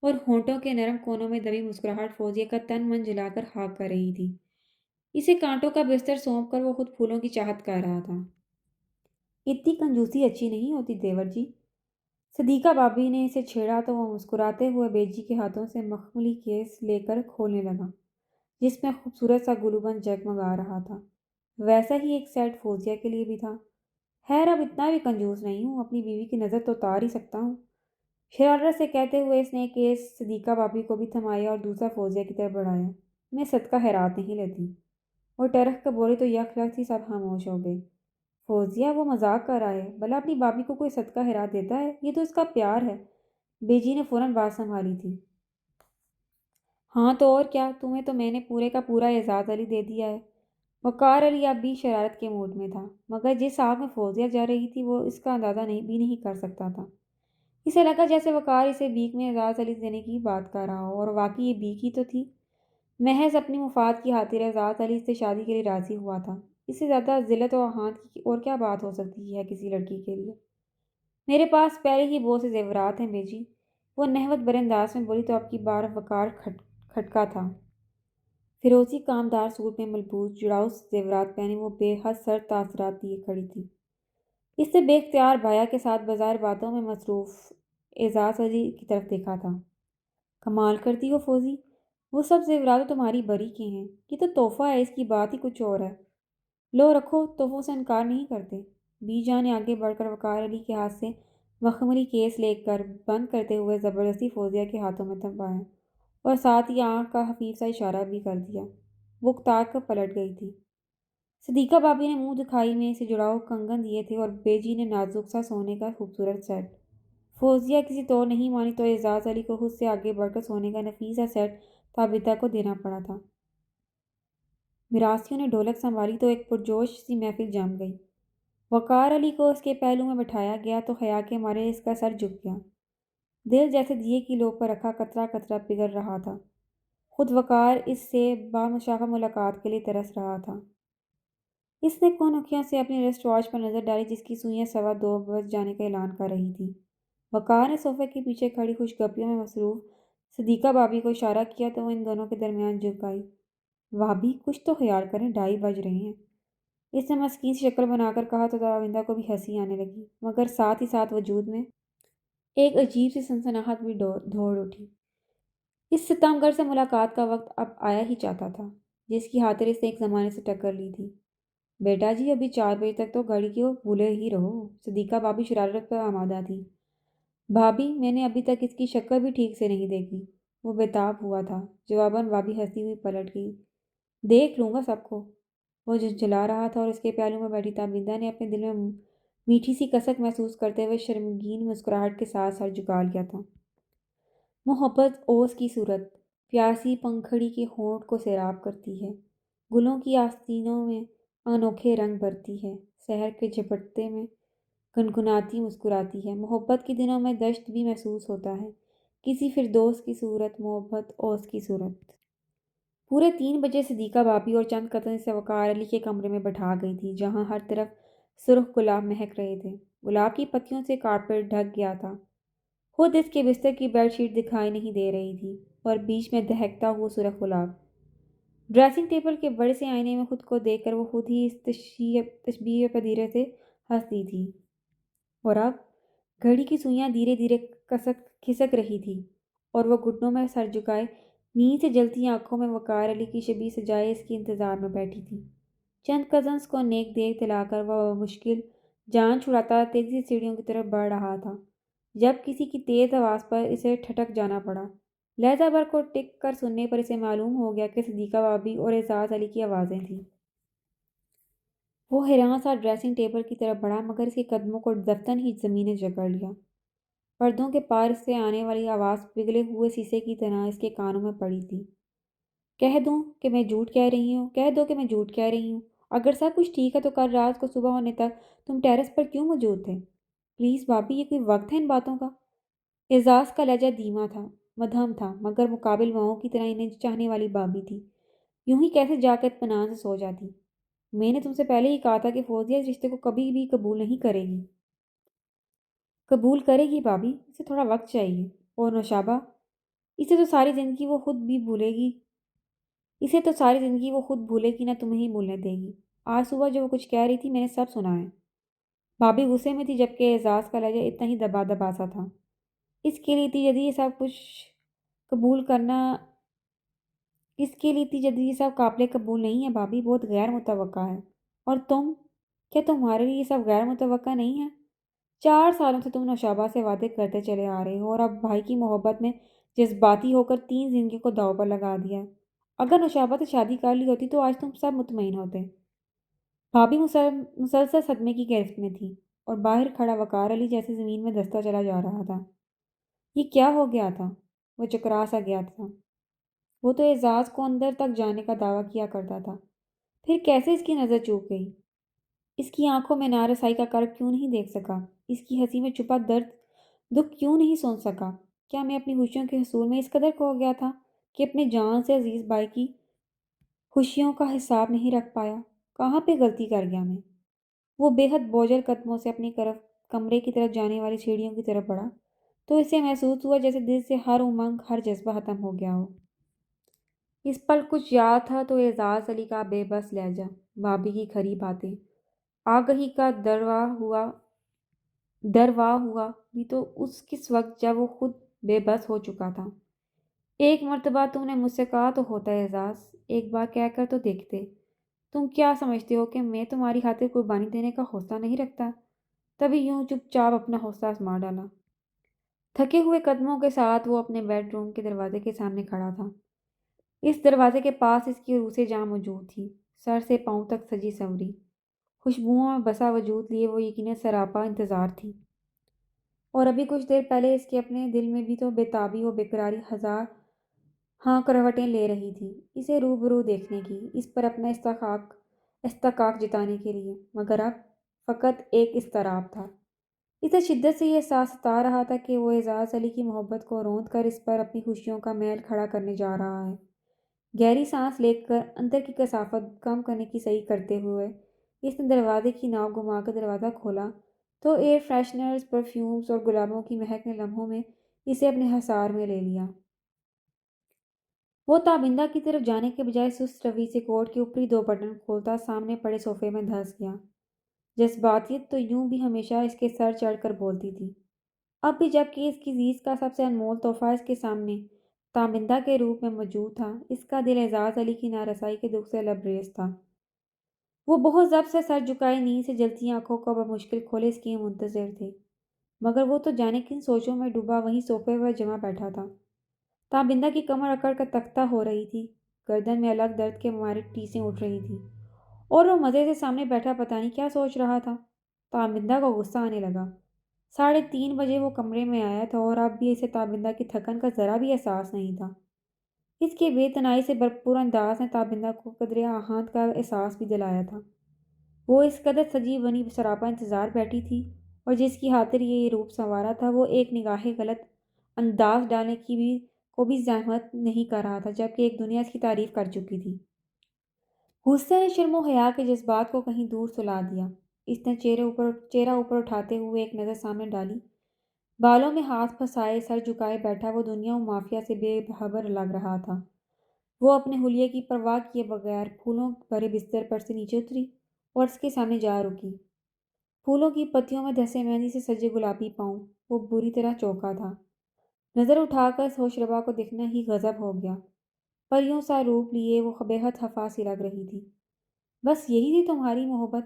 اور ہونٹوں کے نرم کونوں میں دبی مسکراہٹ فوزیہ کا تن من جلا کر خاک کر رہی تھی۔ اسے کانٹوں کا بستر سونپ کر وہ خود پھولوں کی چاہت کر رہا تھا۔ اتنی کنجوسی اچھی نہیں ہوتی دیور جی۔ صدیقہ بھابھی نے اسے چھیڑا تو وہ مسکراتے ہوئے بیجی کے ہاتھوں سے مخملی کیس لے کر کھولنے لگا، جس میں خوبصورت سا گلوبند جگمگا رہا تھا۔ ویسا ہی ایک سیٹ فوزیہ کے لیے بھی تھا۔ خیر اب اتنا بھی کنجوس نہیں ہوں، اپنی بیوی کی نظر تو اتار ہی سکتا ہوں۔ شرارت سے کہتے ہوئے اس نے ایک کیس صدیقہ بھابھی کو بھی تھمایا اور دوسرا فوزیہ کی طرف بڑھایا۔ میں صدقہ خیرات نہیں لیتی۔ اور ٹرک کر بولے تو یک لخت ہی سب خاموش ہو گئے۔ فوزیہ، وہ مذاق کر رہا ہے، بھلا اپنی بھابھی کو کوئی صدقہ خیرات دیتا ہے؟ یہ تو اس کا پیار ہے۔ بیجی نے فوراً بات سنبھالی تھی۔ ہاں تو اور کیا، تمہیں تو میں نے پورے کا پورا اعزاز علی دے دیا ہے۔ وقار علی اب بھی شرارت کے موڈ میں تھا، مگر جس آگ میں فوزیہ جا رہی تھی وہ اس کا اندازہ بھی نہیں کر سکتا تھا۔ اسے لگا جیسے وقار اسے بھیک میں اعزاز علی دینے کی بات کر رہا ہو، اور واقعی یہ بھیک ہی تو تھی۔ محض اپنی مفاد کی خاطر اعزاز علی سے شادی کے لیے راضی ہوا تھا۔ اس سے زیادہ ذلت و اہانت کی اور کیا بات ہو سکتی ہے کسی لڑکی کے لیے؟ میرے پاس پہلے ہی بہت سے زیورات ہیں بیجی، وہ نحوت برے انداز میں بولی تو اب کی بار وقار کھٹکا تھا۔ فیروزی کامدار سوٹ میں ملبوس جڑاؤ زیورات پہنے وہ بے حد سر تاثرات لیے کھڑی تھی۔ اس نے بے اختیار بھایا کے ساتھ بظاہر باتوں میں مصروف اعزاز علی کی طرف دیکھا تھا۔ کمال کرتی ہو فوزی، وہ سب زیورات تو تمہاری بری کے ہیں، یہ تو تحفہ ہے، اس کی بات ہی کچھ اور ہے۔ لو رکھو، تحفوں سے انکار نہیں کرتے۔ بی جان نے آگے بڑھ کر وقار علی کے ہاتھ سے مخملی کیس لے کر بند کرتے ہوئے زبردستی فوزیہ کے ہاتھوں میں تھمایا اور ساتھ ہی آنکھ کا خفیف سا اشارہ بھی کر دیا۔ وہ اکتا کر پلٹ گئی تھی۔ صدیقہ بھابھی نے منہ دکھائی میں اسے جڑاؤ کنگن دیے تھے اور بیجی نے نازک سا سونے کا خوبصورت سیٹ۔ فوزیہ کسی طور نہیں مانی تو اعزاز علی کو خود سے آگے بڑھ کر سونے کا نفیسہ سیٹ تابیدہ کو دینا پڑا تھا۔ میراثیوں نے ڈھولک سنبھالی تو ایک پرجوش سی محفل جم گئی۔ وقار علی کو اس کے پہلو میں بٹھایا گیا تو حیا کے مارے اس کا سر جھک گیا۔ دل جیسے دیے کی لو پر رکھا قطرہ قطرہ پگھل رہا تھا۔ خود وقار اس سے بامشافہ ملاقات کے لیے ترس رہا تھا۔ اس نے کون اکھیوں سے اپنی رسٹ واچ پر نظر ڈالی جس کی سوئیاں 2:15 بج جانے کا اعلان کر رہی تھی۔ وقار نے صوفے کے پیچھے کھڑی خوش گپیوں میں مصروف صدیقہ بابی کو اشارہ کیا تو وہ ان دونوں کے درمیان جھک آئی۔ بھابی کچھ تو خیال کریں، 2:30 بج رہے ہیں۔ اس نے مسکین سی شکل بنا کر کہا تو تابندہ کو بھی ہنسی آنے لگی، مگر ساتھ ہی ساتھ وجود میں ایک عجیب سی سنسناہٹ بھی دوڑ اٹھی۔ اس ستمگر سے ملاقات کا وقت اب آیا ہی چاہتا تھا جس کی خاطر اس نے ایک زمانے سے ٹکر لی تھی۔ بیٹا جی ابھی 4 بجے تک تو گھڑی کو بھولے ہی رہو۔ صدیقہ بابی شرارت پر آمادہ تھی۔ بھابی میں نے ابھی تک اس کی شکل بھی ٹھیک سے نہیں دیکھی۔ وہ بےتاب ہوا تھا۔ جواباً بابی ہنستی ہوئی پلٹ گئی۔ دیکھ لوں گا سب کو۔ وہ جھنجھلا رہا تھا اور اس کے پہلو میں بیٹھی تابندہ نے اپنے دل میں میٹھی سی کسک محسوس کرتے ہوئے شرمگین مسکراہٹ کے ساتھ سر جھکا لیا تھا۔ محبت اوس کی صورت پیاسی پنکھڑی کے ہونٹ کو سیراب کرتی ہے، گلوں کی آستینوں میں انوکھے رنگ بھرتی ہے، سحر کے جھپٹتے میں گنگناتی مسکراتی ہے۔ محبت کے دنوں میں دشت بھی محسوس ہوتا ہے، کسی فردوس کی صورت، محبت اوس کی صورت۔ پورے 3 بجے صدیقہ بابی اور چند قطن سے وقار علی کے کمرے میں بٹھا گئی تھی جہاں ہر طرف سرخ گلاب مہک رہے تھے۔ گلاب کی پتیوں سے کارپیٹ ڈھک گیا تھا۔ خود اس کے بستر کی بیڈ شیٹ دکھائی نہیں دے رہی تھی اور بیچ میں دہکتا ہوا سرخ گلاب۔ ڈریسنگ ٹیبل کے بڑے سے آئینے میں خود کو دیکھ کر وہ خود ہی اس تشبیہ پذیرے سے ہنس دی تھی۔ اور اب گھڑی کی سوئیاں دھیرے دھیرے کھسک رہی تھی اور وہ گھٹنوں میں سر جھکائے نیند سے جلتی آنکھوں میں وقار علی کی شبیہ سجائے اس کے انتظار میں بیٹھی تھی۔ چند کزنس کو نیک دیکھ دلا کر وہ مشکل جان چھڑاتا تیزی سے سیڑھیوں کی طرف بڑھ رہا تھا جب کسی کی تیز آواز پر اسے ٹھٹک جانا پڑا۔ لہجہ بھر کو ٹک کر سننے پر اسے معلوم ہو گیا کہ صدیقہ بابی اور اعزاز علی کی آوازیں تھیں۔ وہ حیران سا ڈریسنگ ٹیبل کی طرف بڑھا مگر اس کے قدموں کو دفتن ہی زمین نے جکڑ لیا۔ پردوں کے پار سے آنے والی آواز پگھلے ہوئے شیشے کی طرح اس کے کانوں میں پڑی تھی۔ کہہ دوں کہ میں جھوٹ کہہ رہی ہوں، کہہ دو کہ میں جھوٹ کہہ رہی ہوں۔ اگر سب کچھ ٹھیک ہے تو کل رات کو صبح ہونے تک تم ٹیرس پر کیوں موجود تھے؟ پلیز بابی یہ کوئی وقت ہے ان باتوں کا؟ اعزاز کا لہجہ دھیما تھا، مدھم تھا مگر مقابل ماؤں کی طرح انہیں چاہنے والی بابی تھی۔ یوں ہی کیسے جا کر اطمینان سے سو جاتی؟ میں نے تم سے پہلے ہی کہا تھا کہ فوزیہ اس رشتے کو کبھی بھی قبول نہیں کرے گی۔ قبول کرے گی بابی، اسے تھوڑا وقت چاہیے۔ اور نوشابہ، اسے تو ساری زندگی وہ خود بھی بھولے گی اسے تو ساری زندگی وہ خود بھولے گی نہ تمہیں ہی بھولنے دے گی۔ آج صبح جو وہ کچھ کہہ رہی تھی میں نے سب سنا ہے۔ بھابی غصے میں تھی جبکہ اعزاز کا لہجہ اتنا ہی دبا دبا سا تھا۔ اس کے لیے اتنی جلدی یہ سب کچھ قبول کرنا اس کے لیے اتنی جلدی یہ سب قابل قبول نہیں ہے بھابی، بہت غیر متوقع ہے۔ اور تم، کیا تمہارے لیے یہ سب غیر متوقع نہیں ہے؟ 4 سالوں سے تم نوشابہ سے وعدے کرتے چلے آ رہے ہو اور اب بھائی کی محبت میں جذباتی ہو کر 3 زندگیوں کو داؤ پر لگا دیا۔ اگر نوشابہ سے شادی کر لی ہوتی تو آج تم سب مطمئن ہوتے۔ بھابی مسلسل صدمے کی گرفت میں تھی اور باہر کھڑا وقار علی جیسے زمین میں دھستا چلا جا رہا تھا۔ یہ کیا ہو گیا تھا؟ وہ چکرا سا گیا تھا۔ وہ تو اعزاز کو اندر تک جانے کا دعویٰ کیا کرتا تھا، پھر کیسے اس کی نظر چوک گئی؟ اس کی آنکھوں میں نارسائی کا کرب کیوں نہیں دیکھ سکا؟ اس کی ہنسی میں چھپا درد دکھ کیوں نہیں سن سکا؟ کیا میں اپنی خوشیوں کے حصول میں اس قدر کھو گیا تھا کہ اپنے جان سے عزیز بھائی کی خوشیوں کا حساب نہیں رکھ پایا؟ کہاں پہ غلطی کر گیا میں؟ وہ بے حد بوجھل قدموں سے اپنی کمرے کی طرف جانے والی سیڑھیوں کی طرف بڑھا تو اسے محسوس ہوا جیسے دل سے ہر امنگ، ہر جذبہ ختم ہو گیا ہو۔ اس پل کچھ یاد تھا تو اعزاز علی کا بے بس لہجہ، بھابی کی کھری باتیں، آگہی کا دروا ہوا بھی تو اس کس وقت جب وہ خود بے بس ہو چکا تھا۔ ایک مرتبہ تم نے مجھ سے کہا تو ہوتا اعزاز، ایک بار کہہ کر تو دیکھتے۔ تم کیا سمجھتے ہو کہ میں تمہاری خاطر قربانی دینے کا حوصلہ نہیں رکھتا؟ تبھی یوں چپ چاپ اپنا حوصلہ آزما ڈالا۔ تھکے ہوئے قدموں کے ساتھ وہ اپنے بیڈ روم کے دروازے کے سامنے کھڑا تھا۔ اس دروازے کے پاس اس کی عروسیں جاں موجود تھی، سر سے پاؤں تک سجی سنوری، خوشبوؤں میں بسا وجود لیے وہ یقیناً سراپا انتظار تھی۔ اور ابھی کچھ دیر پہلے اس کے اپنے دل میں بھی تو بےتابی و بیقراری ہزار ہاں کروٹیں لے رہی تھی اسے روبرو دیکھنے کی، اس پر اپنا استحقاق جتانے کے لیے، مگر اب فقط ایک اضطراب تھا۔ اسے شدت سے یہ احساس ستا رہا تھا کہ وہ اعزاز علی کی محبت کو روند کر اس پر اپنی خوشیوں کا محل کھڑا کرنے جا رہا ہے۔ گہری سانس لے کر اندر کی کثافت کم کرنے کی صحیح کرتے ہوئے اس نے دروازے کی ناک گھما کر دروازہ کھولا تو ایئر فریشنرز، پرفیومز اور گلابوں کی مہک نے لمحوں میں اسے اپنے حصار میں لے لیا۔ وہ تابندہ کی طرف جانے کے بجائے سست روی سے کوٹ کے اوپری دو بٹن کھولتا سامنے پڑے صوفے میں دھنس گیا۔ جذباتیت تو یوں بھی ہمیشہ اس کے سر چڑھ کر بولتی تھی، اب بھی جب کہ اس کی زیست کا سب سے انمول تحفہ اس کے سامنے تابندہ کے روپ میں موجود تھا، اس کا دل اعزاز علی کی نارسائی کے دکھ سے لبریز تھا۔ وہ بہت ضبط سے سر جھکائے نیند سے جلتی آنکھوں کو بمشکل کھولے اس کی منتظر تھے، مگر وہ تو جانے کن سوچوں میں ڈوبا وہیں صوفے پر جمع بیٹھا تھا۔ تابندہ کی کمر اکڑ کر تختہ ہو رہی تھی، گردن میں الگ درد کے مارے ٹیسیں اٹھ رہی تھیں، اور وہ مزے سے سامنے بیٹھا پتہ نہیں کیا سوچ رہا تھا۔ تابندہ کو غصہ آنے لگا۔ 3:30 وہ کمرے میں آیا تھا اور اب بھی اسے تابندہ کی تھکن کا ذرا بھی احساس نہیں تھا۔ اس کے بے تنائی سے بھرپور انداز نے تابندہ کو قدرے آہت کا احساس بھی دلایا تھا۔ وہ اس قدر سجی بنی سراپا انتظار بیٹھی تھی اور جس کی خاطر یہ روپ سنوارا تھا، وہ ایک نگاہ غلط انداز ڈالنے کو بھی زحمت نہیں کر رہا تھا، جبکہ ایک دنیا اس کی تعریف کر چکی تھی۔ غصے نے شرم و حیا کے جذبات کو کہیں دور سلا دیا۔ اس نے چہرہ اوپر اٹھاتے ہوئے ایک نظر سامنے ڈالی۔ بالوں میں ہاتھ پھنسائے سر جھکائے بیٹھا وہ دنیا و مافیا سے بے خبر لگ رہا تھا۔ وہ اپنے حلیے کی پرواہ کیے بغیر پھولوں بھرے بستر پر سے نیچے اتری اور اس کے سامنے جا رکی۔ پھولوں کی پتیوں میں دھسے مہندی سے سجے گلابی پاؤں، وہ بری طرح چونکا تھا۔ نظر اٹھا کر ہوش ربا کو دیکھنا ہی غضب ہو گیا۔ پریوں سا روپ لیے وہ بے حد خفا سی لگ رہی تھی۔ بس یہی تھی تمہاری محبت،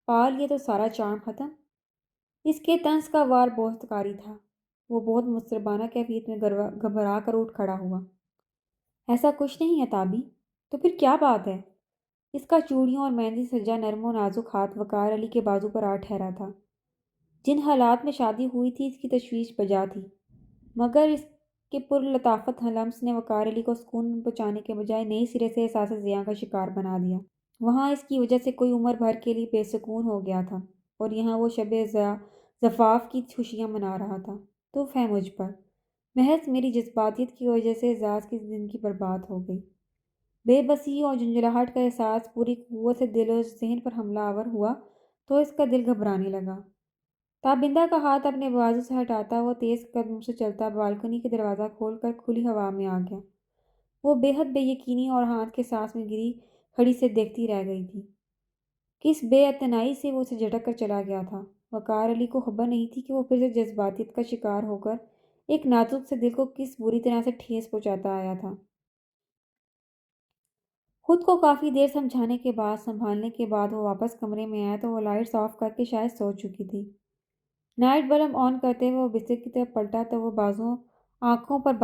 پا لیے تو سارا چارم ختم؟ اس کے طنز کا وار بہت کاری تھا۔ وہ بہت مضطربانہ کیفیت میں گھبرا کر اٹھ کھڑا ہوا۔ ایسا کچھ نہیں ہے تابی، تو پھر کیا بات ہے؟ اس کا چوڑیوں اور مہندی سجا نرم و نازک ہاتھ وقار علی کے بازو پر آ ٹھہرا تھا۔ جن حالات میں شادی ہوئی تھی اس کی تشویش بجا تھی، مگر اس کے پر لطافت لمس نے وقار علی کو سکون پہنچانے کے بجائے نئی سرے سے احساس زیاں کا شکار بنا دیا۔ وہاں اس کی وجہ سے کوئی عمر بھر کے لیے بے سکون ہو گیا تھا، اور یہاں وہ شب زفاف کی خوشیاں منا رہا تھا۔ تو ہے مجھ پر محض میری جذباتیت کی وجہ سے اعزاز کی زندگی برباد ہو گئی۔ بے بسی اور جھنجھلاہٹ کا احساس پوری قوت سے دل و ذہن پر حملہ آور ہوا تو اس کا دل گھبرانے لگا۔ تابندہ کا ہاتھ اپنے بازو سے ہٹاتا وہ تیز قدم سے چلتا بالکنی کے دروازہ کھول کر کھلی ہوا میں آ گیا۔ وہ بے حد بے یقینی اور ہاتھ کے سانس میں گری کھڑی سے دیکھتی رہ گئی تھی۔ کس بے اعتنائی سے وہ اسے جھٹک کر چلا گیا تھا۔ وقار علی کو خبر نہیں تھی کہ وہ پھر سے جذباتیت کا شکار ہو کر ایک نازک سے دل کو کس بری طرح سے ٹھیس پہنچاتا آیا تھا۔ خود کو کافی دیر سنبھالنے کے بعد وہ واپس کمرے میں آیا تو وہ لائٹس آف کر کے شاید سو چکی تھی۔ نائٹ بلب آن کرتے ہوئے وہ بستر کی طرف پلٹا تو وہ بازوؤں آنکھوں پر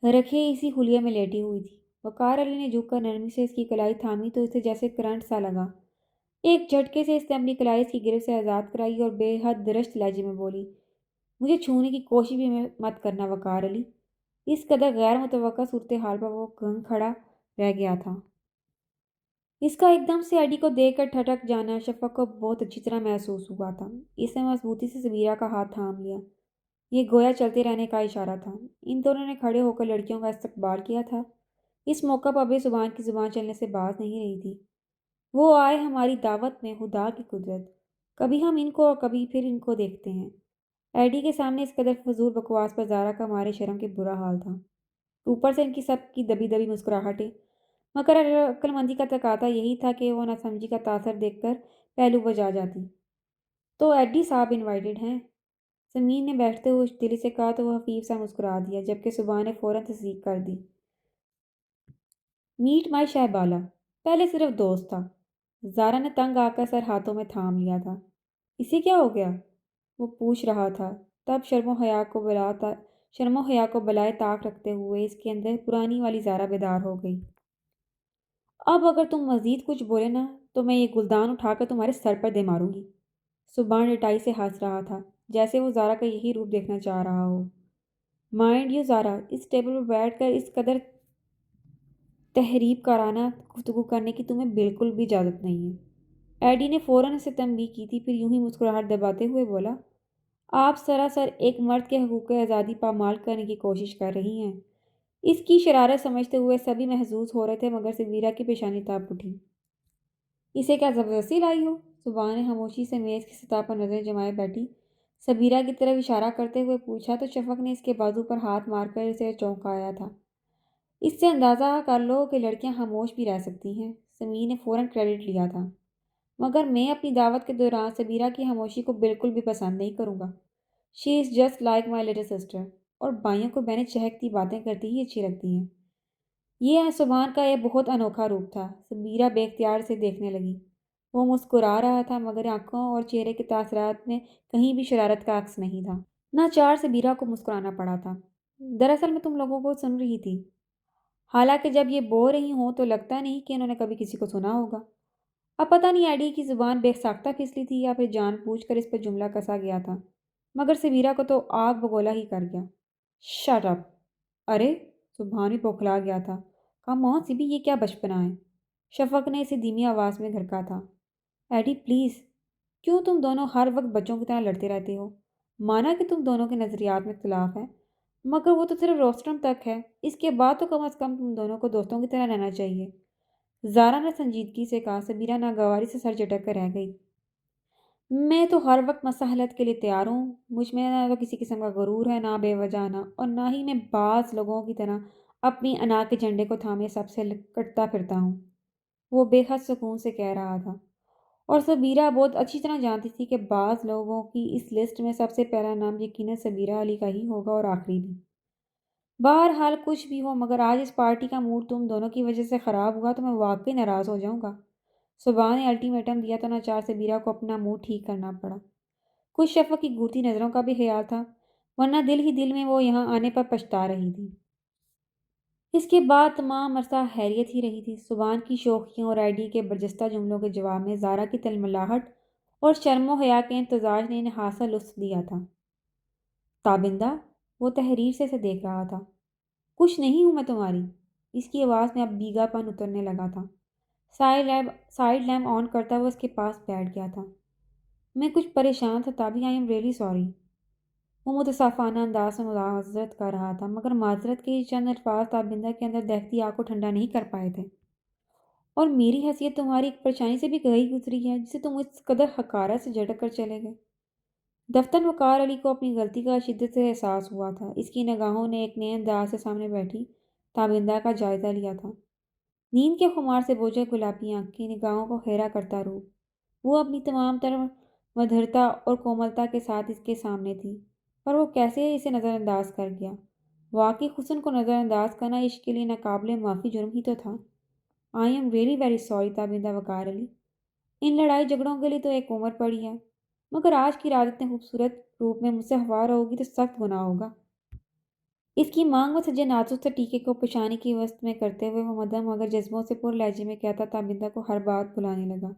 رکھے اسی حلیے میں لیٹی ہوئی تھی۔ وقار علی نے جھک کر نرمی سے اس کی کلائی تھامی تو اسے جیسے کرنٹ سا لگا۔ ایک جھٹکے سے اس نے اپنی کلائی اس کی گرفت سے آزاد کرائی اور بے حد درشت لہجے میں بولی، مجھے چھونے کی کوشش بھی مت کرنا وقار علی۔ اس قدر غیر متوقع صورتحال پر وہ گنگ کھڑا رہ گیا تھا۔ اس کا ایک دم سے ایڈی کو دیکھ کر ٹھٹک جانا شفق کو بہت اچھی طرح محسوس ہوا تھا۔ اس نے مضبوطی سے سمیرہ کا ہاتھ تھام لیا۔ یہ گویا چلتے رہنے کا اشارہ تھا۔ ان دونوں نے کھڑے ہو کر لڑکیوں کا استقبال کیا تھا۔ اس موقع پر ابھی زبان کی زبان چلنے سے باز نہیں رہی تھی۔ وہ آئے ہماری دعوت میں، خدا کی قدرت، کبھی ہم ان کو اور کبھی پھر ان کو دیکھتے ہیں۔ ایڈی کے سامنے اس قدر فضول بکواس پر زارا کا مارے شرم کے برا حال تھا۔ اوپر سے ان کی سب کی دبی دبی مسکراہٹیں، مگر عقل مندی کا تقاضا یہی تھا کہ وہ ناسمجھی کا تاثر دیکھ کر پہلو بجا جاتی۔ تو ایڈی صاحب انوائٹڈ ہیں؟ سمین نے بیٹھتے ہوئے دلی سے کہا تو وہ خفیف سا مسکرا دیا، جبکہ صبح نے فوراً تصدیق کر دی۔ میٹ مائی شہبالہ، پہلے صرف دوست تھا۔ زارا نے تنگ آ کر سر ہاتھوں میں تھام لیا تھا۔ اسے کیا ہو گیا؟ وہ پوچھ رہا تھا۔ تب شرم و حیا کو بلائے طاق رکھتے ہوئے اس کے اندر پرانی والی زارا بیدار ہو گئی۔ اب اگر تم مزید کچھ بولے نا تو میں یہ گلدان اٹھا کر تمہارے سر پر دے ماروں گی۔ سبحان ڈٹائی سے ہنس رہا تھا۔ جیسے وہ زارا کا یہی روپ دیکھنا چاہ رہا ہو۔ مائنڈ یو زارا، اس ٹیبل پر بیٹھ کر اس قدر تحریب کارانہ گفتگو کرنے کی تمہیں بالکل بھی اجازت نہیں ہے۔ ایڈی نے فوراً اسے تنبیہ کی تھی، پھر یوں ہی مسکراہٹ دباتے ہوئے بولا، آپ سراسر ایک مرد کے حقوق آزادی پامال کرنے کی کوشش کر رہی ہیں۔ اس کی شرارت سمجھتے ہوئے سبھی محظوظ ہو رہے تھے مگر سبیرہ کی پیشانی تاپ اٹھی۔ اسے کیا زبردستی لائی ہو؟ صبح نے خاموشی سے میز کی سطح پر نظریں جمائے بیٹھی سبیرہ کی طرف اشارہ کرتے ہوئے پوچھا تو شفق نے اس کے بازو پر ہاتھ مار کر اسے چونکایا تھا۔ اس سے اندازہ کر لو کہ لڑکیاں خاموش بھی رہ سکتی ہیں۔ سمیر نے فوراً کریڈٹ لیا تھا، مگر میں اپنی دعوت کے دوران سبیرہ کی خاموشی کو بالکل بھی پسند نہیں کروں گا۔ She is just like my little sister, اور بھائیوں کو بہنیں چہکتی باتیں کرتی ہی اچھی لگتی ہیں۔ یہ سبحان کا یہ بہت انوکھا روپ تھا۔ سبیرہ بے اختیار سے دیکھنے لگی۔ وہ مسکرا رہا تھا مگر آنکھوں اور چہرے کے تاثرات میں کہیں بھی شرارت کا عکس نہیں تھا۔ ناچار سبیرہ کو مسکرانا پڑا تھا۔ دراصل میں تم لوگوں کو سن رہی تھی، حالانکہ جب یہ بول رہی ہوں تو لگتا نہیں کہ انہوں نے کبھی کسی کو سنا ہوگا۔ اب پتہ نہیں ایڈی کی زبان بے ساختہ پھسلی تھی یا پھر جان بوجھ کر اس پر جملہ کسا گیا تھا، مگر سبیرہ کو تو آگ بگولا ہی کر گیا۔ Shut up! ارے! سبحان بھی بوکھلا گیا تھا۔ کم آن سبی، یہ کیا بچپنا ہے؟ شفق نے اسے دھیمی آواز میں گھرکا تھا۔ ایڈی پلیز، کیوں تم دونوں ہر وقت بچوں کی طرح لڑتے رہتے ہو؟ مانا کہ تم دونوں کے نظریات میں اختلاف ہے، مگر وہ تو صرف روسٹرم تک ہے۔ اس کے بعد تو کم از کم تم دونوں کو دوستوں کی طرح رہنا چاہیے۔ زارا نے سنجیدگی سے کہا۔ سبیرہ ناگواری سے سر جھٹک کر رہ گئی۔ میں تو ہر وقت مساحلت کے لیے تیار ہوں۔ مجھ میں نہ تو کسی قسم کا غرور ہے، نہ بے وجہ انا، اور نہ ہی میں بعض لوگوں کی طرح اپنی انا کے جھنڈے کو تھامے سب سے کٹتا پھرتا ہوں۔ وہ بے حد سکون سے کہہ رہا تھا، اور سبیرہ بہت اچھی طرح جانتی تھی کہ بعض لوگوں کی اس لسٹ میں سب سے پہلا نام یقیناً سبیرہ علی کا ہی ہوگا اور آخری بھی۔ بہرحال کچھ بھی ہو، مگر آج اس پارٹی کا موڈ تم دونوں کی وجہ سے خراب ہوا تو میں واقعی ناراض ہو جاؤں گا۔ صبح نے الٹیمیٹم دیا تو ناچار سبیرہ کو اپنا موڈ ٹھیک کرنا پڑا۔ کچھ شفق کی گھورتی نظروں کا بھی خیال تھا، ورنہ دل ہی دل میں وہ یہاں آنے پر پچھتا رہی تھی۔ اس کے بعد تمام عرصہ حیریت ہی رہی تھی۔ سبحان کی شوخیوں اور ایڈی کے برجستہ جملوں کے جواب میں زارا کی تلملاہٹ اور شرم و حیا کے امتزاج نے انہیں خاصا لطف دیا تھا۔ تابندہ، وہ تحریر سے اسے دیکھ رہا تھا۔ کچھ نہیں ہوں میں تمہاری۔ اس کی آواز میں اب بیگا پن اترنے لگا تھا۔ سائڈ لیمپ آن کرتا ہوا اس کے پاس بیٹھ گیا تھا۔ میں کچھ پریشان تھا تابی، آئی ایم ریئلی سوری۔ وہ متصافانہ انداز میں معذرت کر رہا تھا، مگر معذرت کے یہ چند الفاظ تابندہ کے اندر دہتی آگ کو ٹھنڈا نہیں کر پائے تھے۔ اور میری حیثیت تمہاری ایک پریشانی سے بھی گئی گزری ہے جسے تم اس قدر حقارت سے جھٹک کر چلے گئے۔ دفتر وقار علی کو اپنی غلطی کا شدت سے احساس ہوا تھا۔ اس کی نگاہوں نے ایک نئے انداز سے سامنے بیٹھی تابندہ کا جائزہ لیا تھا۔ نیند کے خمار سے بوجھل گلابی آنکھیں، نگاہوں کو خیرہ کرتا روپ، وہ اپنی تمام تر مدھرتا اور کوملتا کے ساتھ اس کے سامنے تھی، پر وہ کیسے اسے نظر انداز کر گیا؟ واقعی حسن کو نظر انداز کرنا عشق کے لیے ناقابل معافی جرم ہی تو تھا۔ I am really very sorry Tabinda Waqar Ali. ان لڑائی جھگڑوں کے لیے تو ایک عمر پڑی ہے، مگر آج کی رات اتنے خوبصورت روپ میں مجھ سے ہوا رہوگی تو سخت گناہ ہوگا۔ اس کی مانگ میں سجے نازک سے ٹیکے کو پیشانی کی وسط میں کرتے ہوئے وہ مدھم مگر جذبوں سے پر لہجے میں کہتا تابندہ کو ہر بات بلانے لگا۔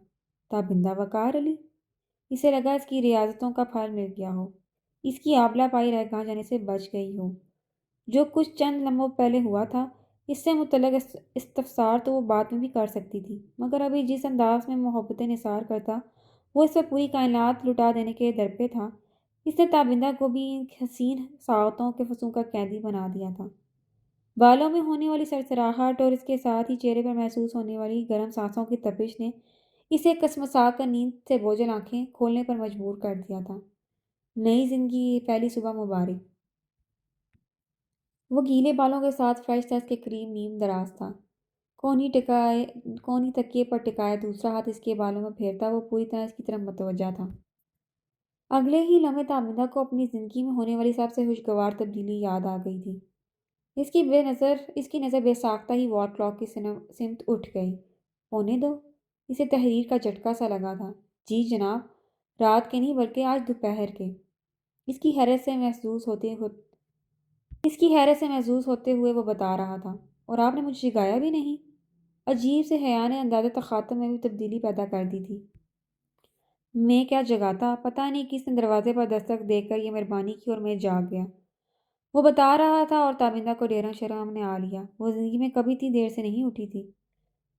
تابندہ وقار علی! اسے لگا اس کی ریاضتوں کا پھل مل گیا ہو، اس کی آبلہ پائی رہ گاہ جانے سے بچ گئی ہو۔ جو کچھ چند لمحوں پہلے ہوا تھا اس سے متعلق استفسار تو وہ بعد میں بھی کر سکتی تھی، مگر ابھی جس انداز میں محبت نثار کرتا وہ اس پر پوری کائنات لٹا دینے کے درپے تھا، اس نے تابندہ کو بھی ان حسین ساعتوں کے فسوں کا قیدی بنا دیا تھا۔ بالوں میں ہونے والی سرسراہٹ اور اس کے ساتھ ہی چہرے پر محسوس ہونے والی گرم سانسوں کی تپش نے اسے کسمسا کر نیند سے بوجھل آنکھیں کھولنے پر مجبور کر دیا تھا۔ نئی زندگی، پہلی صبح مبارک! وہ گیلے بالوں کے ساتھ فرش تھا، اس کے قریب نیم دراز تھا، کونی تکیے پر ٹکائے دوسرا ہاتھ اس کے بالوں میں پھیرتا وہ پوری طرح اس کی طرف متوجہ تھا۔ اگلے ہی لمحے تابندہ کو اپنی زندگی میں ہونے والی سب سے خوشگوار تبدیلی یاد آ گئی تھی۔ اس کی نظر بے ساختہ ہی وال کلاک کی سمت اٹھ گئی۔ ہونے دو! اسے تحریر کا جھٹکا سا لگا تھا۔ جی جناب، رات کے نہیں بلکہ آج دوپہر کے۔ اس کی حیرت سے محظوظ ہوتے ہوئے وہ بتا رہا تھا، اور آپ نے مجھے جگایا بھی نہیں۔ عجیب سے حیا نے انداز تخاطب میں بھی تبدیلی پیدا کر دی تھی۔ میں کیا جگاتا، پتہ نہیں کس نے دروازے پر دستک دے کر یہ مہربانی کی اور میں جاگ گیا۔ وہ بتا رہا تھا اور تابندہ کو ڈیرہ شرم نے آ لیا۔ وہ زندگی میں کبھی اتنی دیر سے نہیں اٹھی تھی۔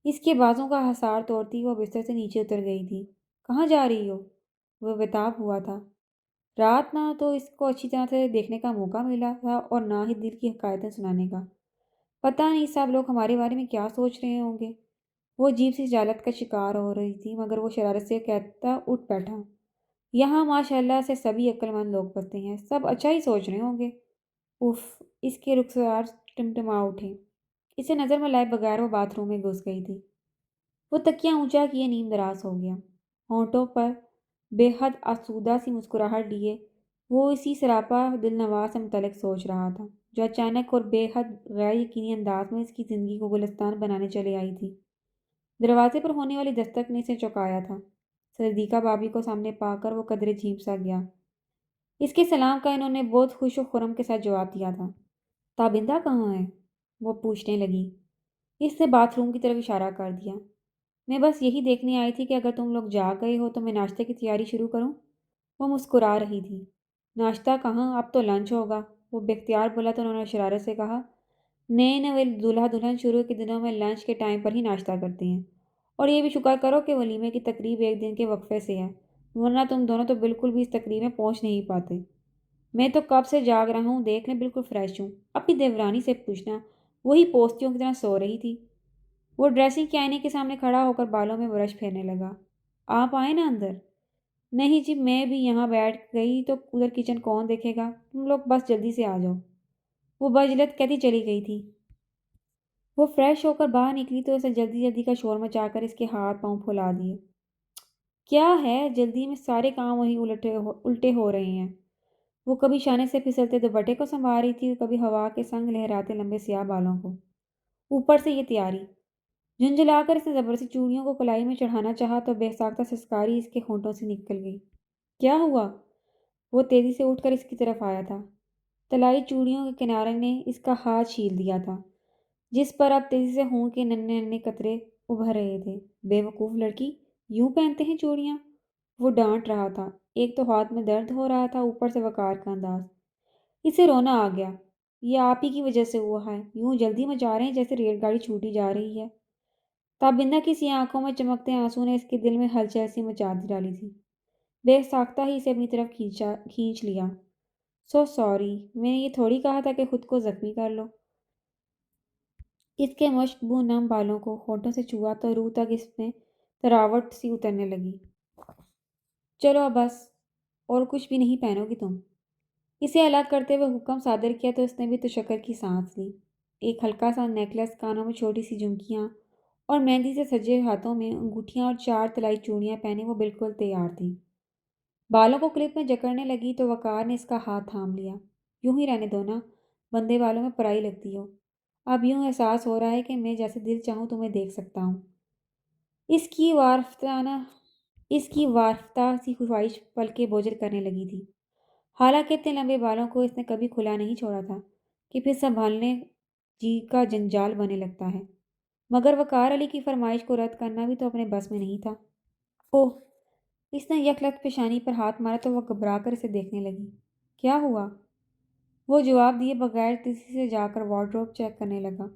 اس کے بازوں کا حصار توڑتی وہ بستر سے نیچے اتر گئی تھی۔ کہاں جا رہی ہو؟ وہ بتاب ہوا تھا۔ رات نہ تو اس کو اچھی طرح سے دیکھنے کا موقع ملا تھا اور نہ ہی دل کی حکایتیں سنانے کا۔ پتہ نہیں سب لوگ ہمارے بارے میں کیا سوچ رہے ہوں گے۔ وہ عجیب سی جالت کا شکار ہو رہی تھی مگر وہ شرارت سے کہتا اٹھ بیٹھا۔ یہاں ماشاء اللہ سے سبھی عقل مند لوگ بستے ہیں، سب اچھا ہی سوچ رہے ہوں گے۔ اف، اس کے رخسار ٹمٹما اٹھے۔ اسے نظر میں لائے بغیر وہ باتھ روم میں گھس گئی تھی۔ وہ تکیہ اونچا کیے نیم دراز ہو گیا۔ ہونٹوں پر بے حد آسودہ سی مسکراہٹ لیے وہ اسی سراپا دل نواز سے متعلق سوچ رہا تھا جو اچانک اور بے حد غیر یقینی انداز میں اس کی زندگی کو گلستان بنانے چلے آئی تھی۔ دروازے پر ہونے والی دستک نے اسے چونکایا تھا۔ صدیقہ بابی کو سامنے پا کر وہ قدرے جھیپ سا گیا۔ اس کے سلام کا انہوں نے بہت خوش و خرم کے ساتھ جواب دیا تھا۔ تابندہ کہاں ہے؟ وہ پوچھنے لگی۔ اس نے باتھ روم کی طرف اشارہ کر دیا۔ میں بس یہی دیکھنے آئی تھی کہ اگر تم لوگ جا گئے ہو تو میں ناشتے کی تیاری شروع کروں۔ وہ مسکرا رہی تھی۔ ناشتہ کہاں، اب تو لنچ ہوگا۔ وہ بے اختیار بولا تو انہوں نے شرارت سے کہا، نئے نئے دولہا دلہن شروع کے دنوں میں لنچ کے ٹائم پر ہی ناشتہ کرتے ہیں، اور یہ بھی شکر کرو کہ ولیمے کی تقریب ایک دن کے وقفے سے ہے، ورنہ تم دونوں تو بالکل بھی اس تقریب میں پہنچ نہیں پاتے۔ میں تو کب سے جاگ رہا ہوں، دیکھ لیں بالکل فریش ہوں۔ اپنی دیورانی سے پوچھنا، وہی پوستیوں کی طرح سو رہی تھی۔ وہ ڈریسنگ کے آئینے کے سامنے کھڑا ہو کر بالوں میں برش پھیرنے لگا۔ آپ آئے نا اندر؟ نہیں جی، میں بھی یہاں بیٹھ گئی تو ادھر کچن کون دیکھے گا، تم لوگ بس جلدی سے آ جاؤ، وہ بجلت کہتی چلی گئی تھی۔ وہ فریش ہو کر باہر نکلی تو اسے جلدی جلدی کا شور مچا کر اس کے ہاتھ پاؤں پھلا دیے۔ کیا ہے، جلدی میں سارے کام وہی الٹے ہو رہے ہیں۔ وہ کبھی شانے سے پھسلتے دوپٹے کو سنبھال رہی تھی اور کبھی ہوا کے سنگ لہراتے لمبے سیاہ بالوں کو۔ اوپر سے یہ تیاری، جھنجھلا کر اس نے زبردستی چوڑیوں کو کلائی میں چڑھانا چاہا تو بے ساختہ سسکاری اس کے ہونٹوں سے نکل گئی۔ کیا ہوا؟ وہ تیزی سے اٹھ کر اس کی طرف آیا تھا۔ تلائی چوڑیوں کے کنارے نے اس کا ہاتھ چھیل دیا تھا جس پر اب تیزی سے خون کے ننھے ننھے قطرے ابھر رہے تھے۔ بے وقوف لڑکی، یوں پہنتے ہیں چوڑیاں؟ وہ ڈانٹ رہا تھا۔ ایک تو ہاتھ میں درد ہو رہا تھا، اوپر سے وقار کا انداز۔ اسے رونا آ گیا۔ یہ آپ ہی کی وجہ سے ہوا ہے، یوں جلدی میں جا رہے ہیں جیسے ریل گاڑی چھوٹی جا رہی ہے۔ تابندہ کی سی آنکھوں میں چمکتے آنسو نے اس کے دل میں ہلچل سی مچا ڈالی تھی۔ بے ساختہ ہی اسے اپنی طرف کھینچ لیا۔ سو سوری، میں نے یہ تھوڑی کہا تھا کہ خود کو زخمی کر لو۔ اس کے مشک بو نم بالوں کو ہونٹوں سے چھوا تو روح تک اس میں تراوٹ سی اترنے لگی۔ چلو اب بس، اور کچھ بھی نہیں پہنو گی تم؟ اسے الگ کرتے ہوئے حکم صادر کیا تو اس نے بھی تشکر کی سانس لی۔ ایک ہلکا سا نیکلس، کانوں میں چھوٹی سی جھمکیاں اور مہندی سے سجے ہاتھوں میں انگوٹھیاں اور 4 تلائی چوڑیاں پہنے وہ بالکل تیار تھی۔ بالوں کو کلپ میں جکڑنے لگی تو وقار نے اس کا ہاتھ تھام لیا۔ یوں ہی رہنے دو نا، بندے والوں میں پرائی لگتی ہو۔ اب یوں احساس ہو رہا ہے کہ میں جیسے دل چاہوں تمہیں دیکھ سکتا ہوں۔ اس کی وارفتہ سی خواہش پلکیں بوجھل کرنے لگی تھی۔ حالانکہ اتنے لمبے بالوں کو اس نے کبھی کھلا نہیں چھوڑا تھا کہ پھر سنبھالنے جی کا جنجال بننے لگتا ہے، مگر وقار علی کی فرمائش کو رد کرنا بھی تو اپنے بس میں نہیں تھا۔ اوہ! اس نے یکلخت پیشانی پر ہاتھ مارا تو وہ گھبرا کر اسے دیکھنے لگی۔ کیا ہوا؟ وہ جواب دیے بغیر تیزی سے جا کر وارڈروب چیک کرنے لگا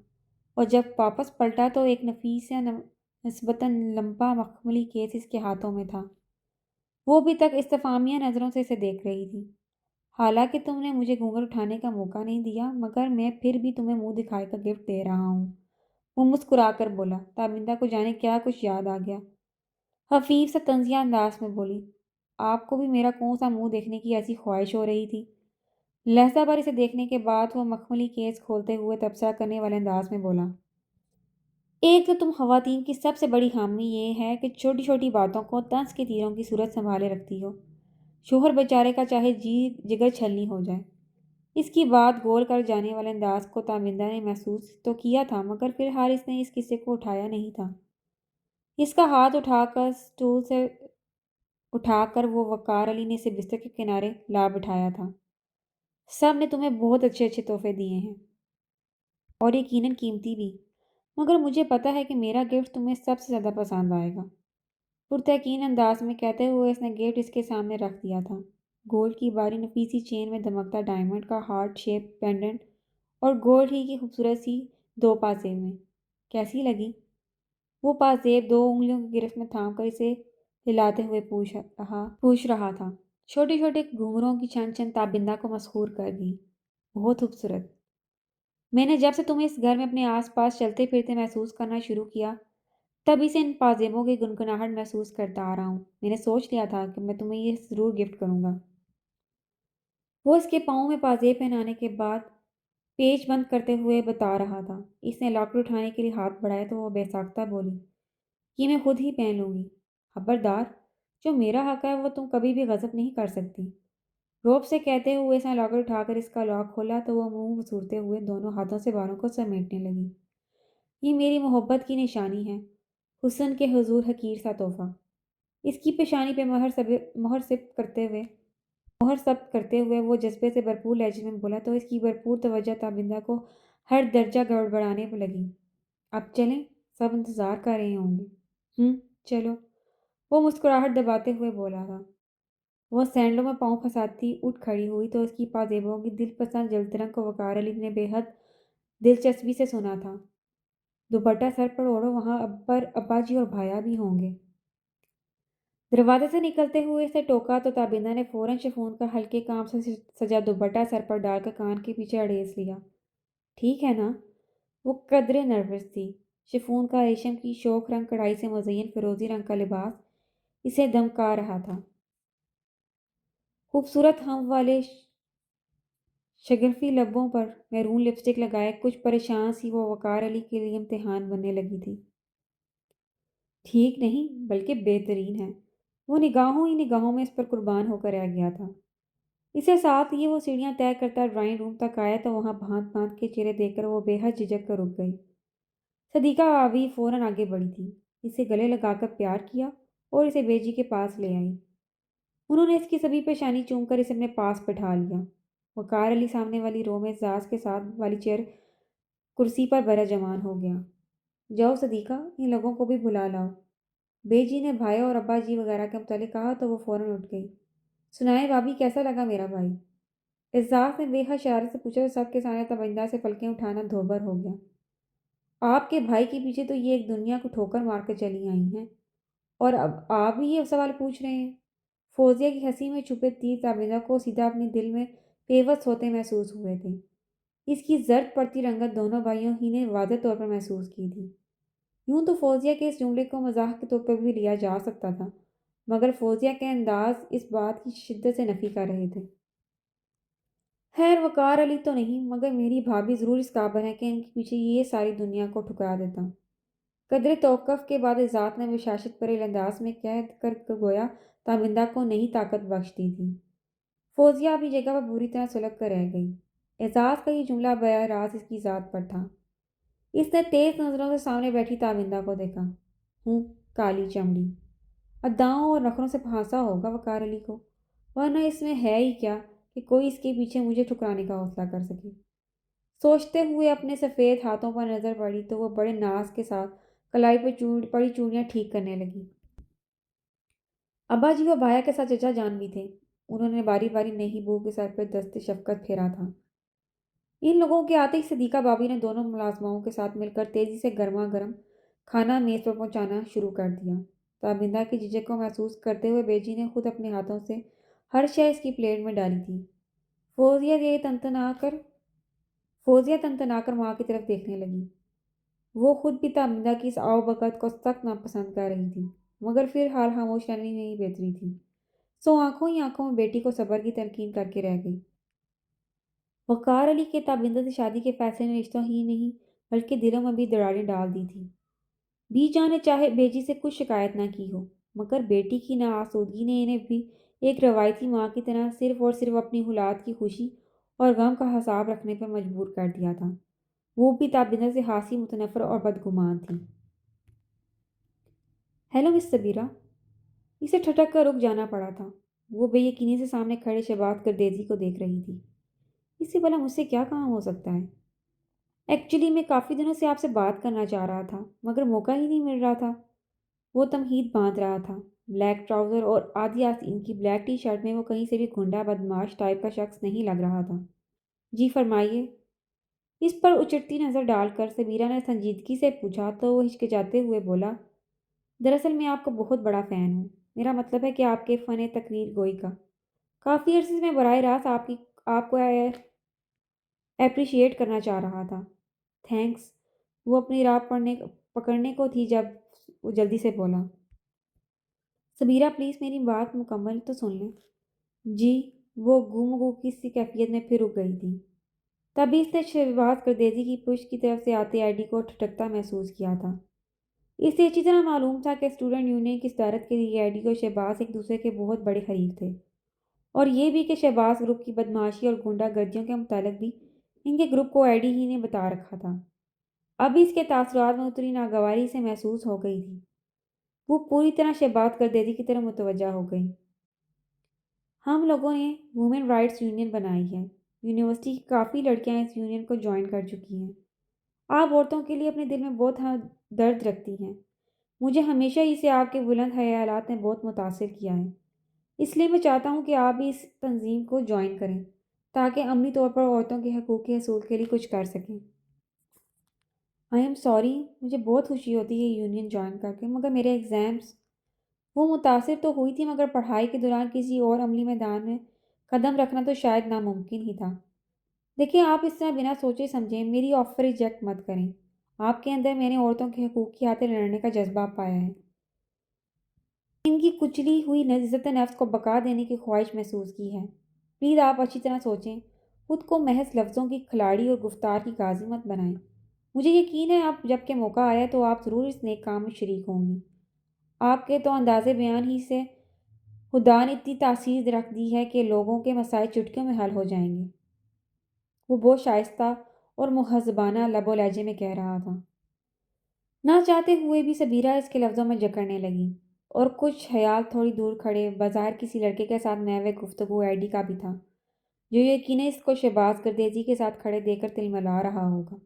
اور جب واپس پلٹا تو ایک نفیس یا نسبتاً لمبا مخملی کیس اس کے ہاتھوں میں تھا۔ وہ ابھی تک استفہامیہ نظروں سے اسے دیکھ رہی تھی۔ حالانکہ تم نے مجھے گھونگھٹ اٹھانے کا موقع نہیں دیا، مگر میں پھر بھی تمہیں منہ دکھائے کا گفٹ دے رہا ہوں، وہ مسکرا کر بولا۔ تابندہ کو جانے کیا کچھ یاد آ گیا۔ خفیف سا طنزیہ انداز میں بولی، آپ کو بھی میرا کون سا منہ دیکھنے کی ایسی خواہش ہو رہی تھی؟ لہجہ پر اسے دیکھنے کے بعد وہ مخملی کیس کھولتے ہوئے تبصرہ کرنے والے انداز میں بولا، ایک تو تم خواتین کی سب سے بڑی خامی یہ ہے کہ چھوٹی چھوٹی باتوں کو طنز کے تیروں کی صورت سنبھالے رکھتی ہو۔ شوہر بیچارے کا چاہے جی جگر چھلنی ہو جائے۔ اس کی بات گول کر جانے والے انداز کو تابندہ نے محسوس تو کیا تھا مگر فی الحال اس نے اس قصے کو اٹھایا نہیں تھا۔ اس کا ہاتھ اٹھا کر وہ وقار علی نے اسے بستر کے کنارے لا بٹھایا تھا۔ سب نے تمہیں بہت اچھے اچھے تحفے دیے ہیں اور یقیناً قیمتی بھی، مگر مجھے پتہ ہے کہ میرا گفٹ تمہیں سب سے زیادہ پسند آئے گا۔ پرتیقین انداز میں کہتے ہوئے اس نے گفٹ اس کے سامنے رکھ دیا تھا۔ گولڈ کی باری نفیسی چین میں دمکتا ڈائمنڈ کا ہارٹ شیپ پینڈنٹ اور گولڈ ہی کی خوبصورت سی 2 پازیب میں۔ کیسی لگی؟ وہ پازیب 2 انگلیوں کی گرفت میں تھام کر اسے ہلاتے ہوئے پوچھ رہا تھا۔ چھوٹے چھوٹے گھنگروں کی چھن چھن تابندہ کو مسحور کر گئی۔ بہت خوبصورت۔ میں نے جب سے تمہیں اس گھر میں اپنے آس پاس چلتے پھرتے محسوس کرنا شروع کیا تبھی سے ان پازیبوں کی گنگناہٹ محسوس کرتا آ رہا ہوں۔ میں نے سوچ لیا تھا کہ میں تمہیں یہ ضرور گفٹ کروں گا۔ وہ اس کے پاؤں میں پازیب پہنانے کے بعد پیچ بند کرتے ہوئے بتا رہا تھا۔ اس نے لاکر اٹھانے کے لیے ہاتھ بڑھایا تو وہ بے ساختہ بولی، یہ میں خود ہی پہن لوں گی۔ خبردار، جو میرا حق ہے وہ تم کبھی بھی غصب نہیں کر سکتی۔ روب سے کہتے ہوئے اس نے لاکر اٹھا کر اس کا لاک کھولا تو وہ منہ بسورتے ہوئے دونوں ہاتھوں سے بالوں کو سمیٹنے لگی۔ یہ میری محبت کی نشانی ہے، حسن کے حضور حقیر سا تحفہ۔ اس کی پیشانی پہ مہر ثبت کرتے ہوئے وہ جذبے سے بھرپور لہجے میں بولا تو اس کی بھرپور توجہ تابندہ کو ہر درجہ گڑبڑانے پہ لگی۔ اب چلیں، سب انتظار کر رہے ہوں گے۔ چلو، وہ مسکراہٹ دباتے ہوئے بولا تھا۔ وہ سینڈلوں میں پاؤں پھنساتی اٹھ کھڑی ہوئی تو اس کی پازیبوں کی دل پسند جلد رنگ کو وقار علی نے بے حد دلچسپی سے سنا تھا۔ دوپٹہ سر پر اوڑھو، وہاں ابا جی اور بھایا بھی ہوں گے۔ دروازے سے نکلتے ہوئے اسے ٹوکا تو تابندہ نے فوراً شفون کا ہلکے کام سے سجا دوپٹہ سر پر ڈال کر کان کے پیچھے اڑیس لیا۔ ٹھیک ہے نا؟ وہ قدرے نروس تھی۔ شفون کا ریشم کی شوخ رنگ کڑھائی سے مزین فیروزی رنگ کا لباس اسے دمکا رہا تھا۔ خوبصورت ہم والے شگرفی لبوں پر میرون لپسٹک لگائے کچھ پریشان سی وہ وقار علی کے لیے امتحان بننے لگی تھی۔ ٹھیک نہیں بلکہ بہترین ہے۔ وہ نگاہوں ہی نگاہوں میں اس پر قربان ہو کر رہ گیا تھا۔ اسے ساتھ یہ وہ سیڑھیاں طے کرتا ڈرائنگ روم تک آیا تو وہاں بھانت بھانت کے چہرے دیکھ کر وہ بے حد جھجک کر رک گئی۔ صدیقہ آوی فوراً آگے بڑھی تھی، اسے گلے لگا کر پیار کیا اور اسے بیجی کے پاس لے آئی۔ انہوں نے اس کی سبھی پیشانی چوم کر اسے اپنے پاس بٹھا لیا۔ وقار علی سامنے والی رو میں اعزاز کے ساتھ والی چیئر کرسی پر برا جمان ہو گیا۔ جاؤ صدیقہ، ان لوگوں کو بھی بلا لاؤ۔ بیجی نے بھائی اور ابا جی وغیرہ کے متعلق کہا تو وہ فوراً اٹھ گئی۔ سنائے بھابھی، کیسا لگا میرا بھائی؟ اعزاز نے بے حد شرارت سے پوچھا تو سب کے سامنے تبندہ سے پلکیں اٹھانا دھوبر ہو گیا۔ آپ کے بھائی کے پیچھے تو یہ ایک دنیا کو ٹھوکر مار کر چلی آئی ہیں اور اب آپ بھی یہ سوال پوچھ رہے ہیں؟ فوزیہ کی ہنسی میں چھپے تیر تابندہ کو سیدھا اپنے دل میں پیوست ہوتے محسوس ہوئے تھے۔ اس کی زرد پڑتی رنگت دونوں بھائیوں ہی نے واضح طور پر محسوس کی تھی۔ یوں تو فوزیہ کے اس جملے کو مزاح کے طور پر بھی لیا جا سکتا تھا، مگر فوزیہ کے انداز اس بات کی شدت سے نفی کر رہے تھے۔ خیر، وقار علی تو نہیں مگر میری بھابھی ضرور اس قابل ہے کہ ان کے پیچھے یہ ساری دنیا کو ٹھکرا دیتا۔ قدرے توقف کے بعد اعزاز نے بشاشت بھرے انداز میں کہہ کر گویا تابندہ کو نئی طاقت بخش دی تھی۔ فوزیہ اپنی جگہ پر بری طرح سلگ کر رہ گئی۔ اعزاز کا یہ جملہ براہ راست اس کی ذات پر تھا۔ اس نے تیز نظروں سے سامنے بیٹھی تابندہ کو دیکھا۔ کالی چمڑی، اداؤں اور نخروں سے پھانسا ہوگا وقار علی کو، ورنہ اس میں ہے ہی کیا کہ کوئی اس کے پیچھے مجھے ٹھکرانے کا حوصلہ کر سکے۔ سوچتے ہوئے اپنے سفید ہاتھوں پر نظر پڑی تو وہ بڑے ناز کے ساتھ کلائی پہ پڑی چوڑیاں ٹھیک کرنے لگی۔ ابا جی و بھایا کے ساتھ چچا جان بھی تھے۔ انہوں نے باری باری نہیں بو کے سر پہ دست شفقت پھیرا تھا۔ ان لوگوں کے آتے ہی صدیقہ بابی نے دونوں ملازماؤں کے ساتھ مل کر تیزی سے گرما گرم کھانا میز پر پہنچانا شروع کر دیا۔ تابندہ کی جھجک کو محسوس کرتے ہوئے بیجی نے خود اپنے ہاتھوں سے ہر شے اس کی پلیٹ میں ڈالی تھی۔ فوزیہ تنتنا کر ماں کی طرف دیکھنے لگی۔ وہ خود بھی تابندہ کی اس آؤ بگت کو سخت ناپسند کر رہی تھی، مگر فی الحال خاموش رہنے میں ہی بہتری تھی، سو آنکھوں ہی آنکھوں میں بیٹی کو صبر کی تلقین کر کے رہ گئی۔ وقار علی کے تابندہ سے شادی کے فیصلے نے رشتوں ہی نہیں بلکہ دلوں میں بھی دراڑیں ڈال دی تھی۔ بی جان نے چاہے بیجی سے کچھ شکایت نہ کی ہو، مگر بیٹی کی ناآسودگی نے انہیں بھی ایک روایتی ماں کی طرح صرف اور صرف اپنی اولاد کی خوشی اور غم کا حساب رکھنے پر مجبور کر دیا تھا۔ وہ بھی تابندہ سے خاصی متنفر اور بدگمان تھی۔ ہیلو مس سبیرہ، اسے ٹھٹک کر رک جانا پڑا تھا۔ وہ بے یقینی سے سامنے کھڑے شبات گردیزی کو دیکھ رہی تھی۔ اس سے بھلا مجھ سے کیا کام ہو سکتا ہے؟ ایکچولی میں کافی دنوں سے آپ سے بات کرنا چاہ رہا تھا مگر موقع ہی نہیں مل رہا تھا۔ وہ تمہید باندھ رہا تھا۔ بلیک ٹراؤزر اور آدھی آستین کی بلیک ٹی شرٹ میں وہ کہیں سے بھی گنڈا بدماش ٹائپ کا شخص نہیں لگ رہا تھا۔ جی فرمائیے۔ اس پر اچٹتی نظر ڈال کر سبیرہ نے سنجیدگی سے پوچھا تو وہ ہچکچاتے ہوئے بولا، دراصل میں آپ کا بہت بڑا فین ہوں۔ میرا مطلب ہے کہ آپ کے فن تقریر گوئی کا کافی عرصے سے میں براہ راست آپ کو اپریشیٹ کرنا چاہ رہا تھا۔ تھینکس۔ وہ اپنی راہ پکڑنے کو تھی جب وہ جلدی سے بولا، سبیرہ پلیز میری بات مکمل تو سن لیں۔ جی۔ وہ گم گو کی سی کیفیت میں پھر رک گئی تھی۔ تبھی اس نے شہباز گردیزی کی پشت کی طرف سے آتے آئی ڈی کو ٹھٹکتا محسوس کیا تھا۔ اس سے اچھی طرح معلوم تھا کہ اسٹوڈنٹ یونین کی صدارت کے لیے ایڈی اور شہباز ایک دوسرے کے بہت بڑے حریف تھے، اور یہ بھی کہ شہباز گروپ کی بدماشی اور گنڈا گردیوں کے متعلق بھی ان کے گروپ کو ایڈی ہی نے بتا رکھا تھا۔ اب اس کے تاثرات میں اتری ناگواری سے محسوس ہو گئی تھی۔ وہ پوری طرح شہباز گردیزی کی طرف متوجہ ہو گئی۔ ہم لوگوں نے وومن رائٹس یونین بنائی ہے۔ یونیورسٹی کی کافی لڑکیاں اس یونین کو جوائن کر چکی ہیں۔ آپ عورتوں کے لیے اپنے دل میں بہت درد رکھتی ہیں۔ مجھے ہمیشہ ہی سے آپ کے بلند خیالات نے بہت متاثر کیا ہے۔ اس لیے میں چاہتا ہوں کہ آپ بھی اس تنظیم کو جوائن کریں تاکہ عملی طور پر عورتوں کے حقوق کے حصول کے لیے کچھ کر سکیں۔ آئی ایم سوری، مجھے بہت خوشی ہوتی ہے یونین جوائن کر کے، مگر میرے ایگزامس۔ وہ متاثر تو ہوئی تھی مگر پڑھائی کے دوران کسی اور عملی میدان میں قدم رکھنا تو شاید ناممکن ہی تھا۔ دیکھیں، آپ اس طرح بنا سوچے سمجھیں میری آفر ریجیکٹ مت کریں۔ آپ کے اندر میں نے عورتوں کے حقوق کی خاطر لڑنے کا جذبہ پایا ہے۔ ان کی کچلی ہوئی عزت نفس کو بقا دینے کی خواہش محسوس کی ہے۔ پلیز آپ اچھی طرح سوچیں، خود کو محض لفظوں کی کھلاڑی اور گفتار کی غازی مت بنائیں۔ مجھے یقین ہے آپ جب کہ موقع آیا تو آپ ضرور اس نیک کام میں شریک ہوں گی۔ آپ کے تو انداز بیان ہی سے خدا نے اتنی تاثیر رکھ دی ہے کہ لوگوں کے مسائل چٹکیوں میں حل ہو جائیں گے۔ وہ بہت شائستہ اور مہذبانہ لب و لہجے میں کہہ رہا تھا۔ نہ چاہتے ہوئے بھی سبیرہ اس کے لفظوں میں جکڑنے لگی، اور کچھ خیال تھوڑی دور کھڑے بظاہر کسی لڑکے کے ساتھ محو گفتگو ایڈی کا بھی تھا، جو یقیناً اس کو شہباز گردیزی کے ساتھ کھڑے دیکھ کر تلملا رہا ہوگا۔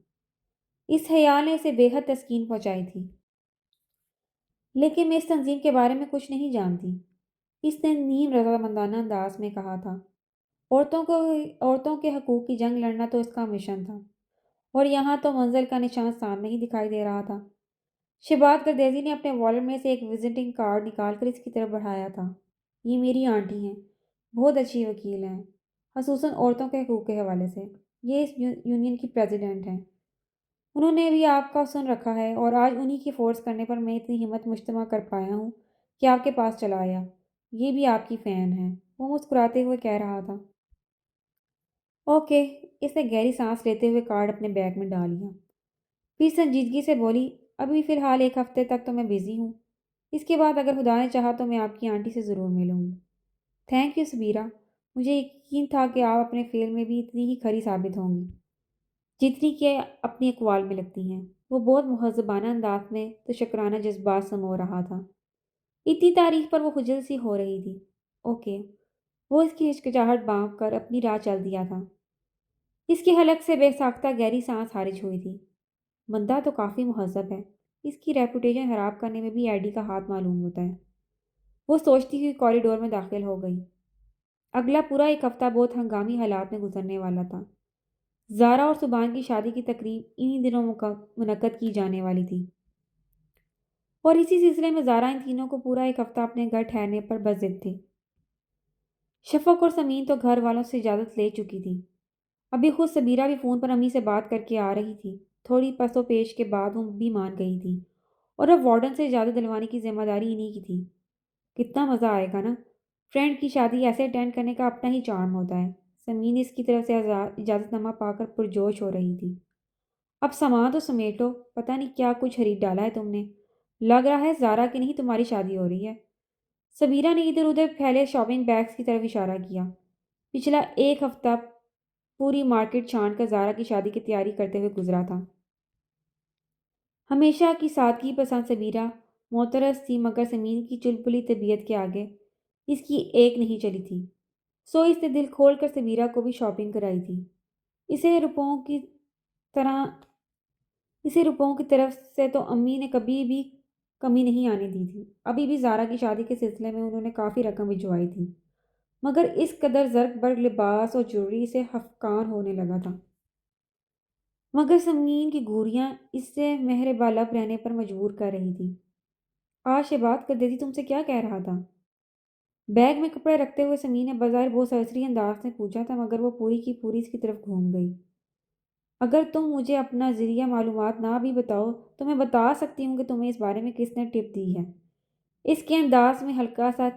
اس خیال نے اسے بے حد تسکین پہنچائی تھی۔ لیکن میں اس تنظیم کے بارے میں کچھ نہیں جانتی، اس نے نیم رضامندانہ انداز میں کہا تھا۔ عورتوں کے حقوق کی جنگ لڑنا تو اس کا مشن تھا، اور یہاں تو منزل کا نشان سامنے ہی دکھائی دے رہا تھا۔ شہباز گردیزی نے اپنے والٹ میں سے ایک وزٹنگ کارڈ نکال کر اس کی طرف بڑھایا تھا۔ یہ میری آنٹی ہیں، بہت اچھی وکیل ہیں، خصوصاً عورتوں کے حقوق کے حوالے سے۔ یہ اس یونین کی پریزیڈنٹ ہیں۔ انہوں نے بھی آپ کا سن رکھا ہے، اور آج انہی کی فورس کرنے پر میں اتنی ہمت مجتمع کر پایا ہوں کہ آپ کے پاس چلا آیا۔ یہ بھی آپ کی فین ہیں، وہ مسکراتے ہوئے کہہ رہا تھا۔ اوکے۔ اس نے گہری سانس لیتے ہوئے کارڈ اپنے بیگ میں ڈال لیا۔ پھر سنجیدگی سے بولی، ابھی فی الحال ایک ہفتے تک تو میں بزی ہوں۔ اس کے بعد اگر خدا نے چاہا تو میں آپ کی آنٹی سے ضرور ملوں گی۔ تھینک یو سبیرہ، مجھے یقین تھا کہ آپ اپنے فعل میں بھی اتنی ہی کھری ثابت ہوں گی جتنی کہ اپنی اقوال میں لگتی ہیں۔ وہ بہت مہذبانہ انداز میں تو شکرانہ جذبات سمو رہا تھا۔ اتنی تعریف پر وہ خجل سی ہو رہی تھی۔ اوکے۔ وہ اس کی ہچکچاہٹ بانپ کر اپنی راہ چل دیا تھا۔ اس کی حلق سے بے ساختہ گہری سانس خارج ہوئی تھی۔ بندہ تو کافی مہذب ہے، اس کی ریپوٹیشن خراب کرنے میں بھی ایڈی کا ہاتھ معلوم ہوتا ہے۔ وہ سوچتی ہوئی کوریڈور میں داخل ہو گئی۔ اگلا پورا ایک ہفتہ بہت ہنگامی حالات میں گزرنے والا تھا۔ زارا اور سبحان کی شادی کی تقریب انہی دنوں منعقد کی جانے والی تھی، اور اسی سلسلے میں زارا ان تینوں کو پورا ایک ہفتہ اپنے گھر ٹھہرنے پر بضد تھی۔ شفق اور سمین تو گھر والوں سے اجازت لے چکی تھی۔ ابھی خود سبیرہ بھی فون پر امی سے بات کر کے آ رہی تھی۔ تھوڑی پس و پیش کے بعد وہ بھی مان گئی تھی، اور اب وارڈن سے اجازت دلوانے کی ذمہ داری انہی کی تھی۔ کتنا مزہ آئے گا نا، فرینڈ کی شادی ایسے اٹینڈ کرنے کا اپنا ہی چارم ہوتا ہے۔ سمین اس کی طرف سے اجازت نامہ پا کر پرجوش ہو رہی تھی۔ اب سامان تو سمیٹو، پتہ نہیں کیا کچھ خرید ڈالا ہے تم نے، لگ رہا ہے زارا کی نہیں تمہاری شادی ہو رہی ہے۔ سبیرہ نے ادھر ادھر پھیلے شاپنگ بیگز کی طرف اشارہ کیا۔ پچھلا ایک ہفتہ پوری مارکیٹ چھان کر زارا کی شادی کی تیاری کرتے ہوئے گزرا تھا۔ ہمیشہ کی سادگی پسند سبیرہ معترض تھی، مگر سمین کی چلبلی طبیعت کے آگے اس کی ایک نہیں چلی تھی۔ سو اس نے دل کھول کر سبیرہ کو بھی شاپنگ کرائی تھی۔ اسے روپوں کی طرف سے تو امی نے کبھی بھی کمی نہیں آنے دی تھی۔ ابھی بھی زارا کی شادی کے سلسلے میں انہوں نے کافی رقم بھجوائی تھی، مگر اس قدر زرق برق لباس اور جوڑی سے حفکان ہونے لگا تھا۔ مگر سمین کی گوریاں اس سے مہر بالب رہنے پر مجبور کر رہی تھی۔ آج سے بات کر دیتی، تم سے کیا کہہ رہا تھا؟ بیگ میں کپڑے رکھتے ہوئے سمین نے بظاہر بہت سرسری انداز سے پوچھا تھا، مگر وہ پوری کی پوری اس کی طرف گھوم گئی۔ اگر تم مجھے اپنا ذریعہ معلومات نہ بھی بتاؤ تو میں بتا سکتی ہوں کہ تمہیں اس بارے میں کس نے ٹپ دی ہے۔ اس کے انداز میں ہلکا سا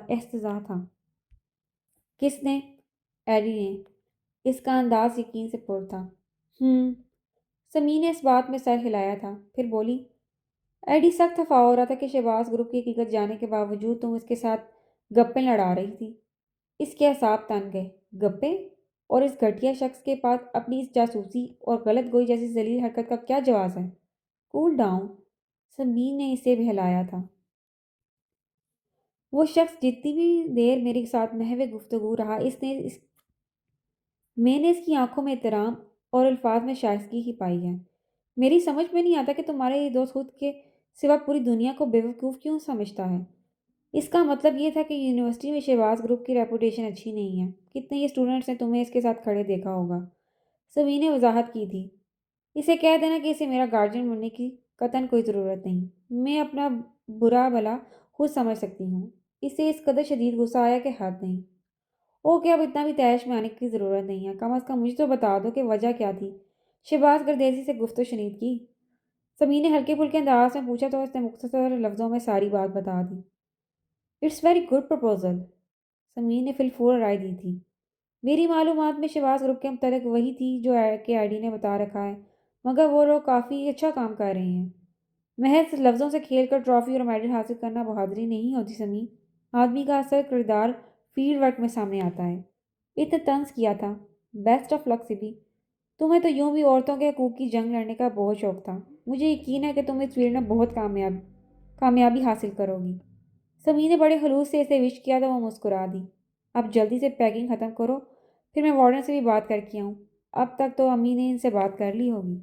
استضاء تھا۔ کس نے؟ ایڈی نے۔ اس کا انداز یقین سے پر تھا۔ سمی نے اس بات میں سر ہلایا تھا، پھر بولی، ایڈی سخت خفا ہو رہا تھا کہ شہباز گروپ کی حقیقت جانے کے باوجود تم اس کے ساتھ گپیں لڑا رہی تھی۔ اس کے اعصاب تن گئے۔ گپیں؟ اور اس گھٹیا شخص کے پاس اپنی اس جاسوسی اور غلط گوئی جیسی ذلیل حرکت کا کیا جواز ہے؟ کول ڈاؤن، سمین نے اسے بہلایا تھا۔ وہ شخص جتنی بھی دیر میرے ساتھ محو گفتگو رہا میں نے اس کی آنکھوں میں احترام اور الفاظ میں شائستگی ہی پائی ہے۔ میری سمجھ میں نہیں آتا کہ تمہارا یہ دوست خود کے سوا پوری دنیا کو بیوقوف کیوں سمجھتا ہے۔ اس کا مطلب یہ تھا کہ یونیورسٹی میں شہباز گروپ کی ریپوٹیشن اچھی نہیں ہے۔ کتنے ہی اسٹوڈنٹس نے تمہیں اس کے ساتھ کھڑے دیکھا ہوگا۔ سبھی نے وضاحت کی تھی۔ اسے کہہ دینا کہ اسے میرا گارجین بننے کی قطعاً کوئی ضرورت نہیں۔ میں اپنا برا بھلا خود سمجھ سکتی ہوں۔ اسے اس قدر شدید غصہ آیا کہ حد نہیں۔ اوکے، اب اتنا بھی تیش میں آنے کی ضرورت نہیں ہے۔ کم از کم مجھے تو بتا دو کہ وجہ کیا تھی۔ شہباز گردیزی سے گفت و شنید کی؟ سمی نے ہلکے پھلکے انداز میں پوچھا تو اس نے مختصر لفظوں میں ساری بات بتا دی۔ اٹس ویری گڈ پرپوزل، سمین نے فی الفور رائے دی تھی۔ میری معلومات میں شہباز گروپ کے متعلق وہی تھی جو کہ ایڈی نے بتا رکھا ہے، مگر وہ لوگ کافی اچھا کام کر رہے ہیں۔ محض لفظوں سے کھیل کر ٹرافی اور میڈل حاصل کرنا بہادری نہیں ہوتی سمی۔ آدمی کا اصل کردار فیلڈ ورک میں سامنے آتا ہے۔ اتنا طنز کیا تھا۔ بیسٹ آف لک سبی، تمہیں تو یوں بھی عورتوں کے حقوق کی جنگ لڑنے کا بہت شوق تھا۔ مجھے یقین ہے کہ تم اس فیلڈ میں بہت کامیابی حاصل کرو گی۔ سمی نے بڑے خلوص سے اسے وش کیا تو وہ مسکرا دی۔ اب جلدی سے پیکنگ ختم کرو، پھر میں وارڈن سے بھی بات کر کے آؤں۔ اب تک تو امی نے ان سے بات کر لی ہوگی۔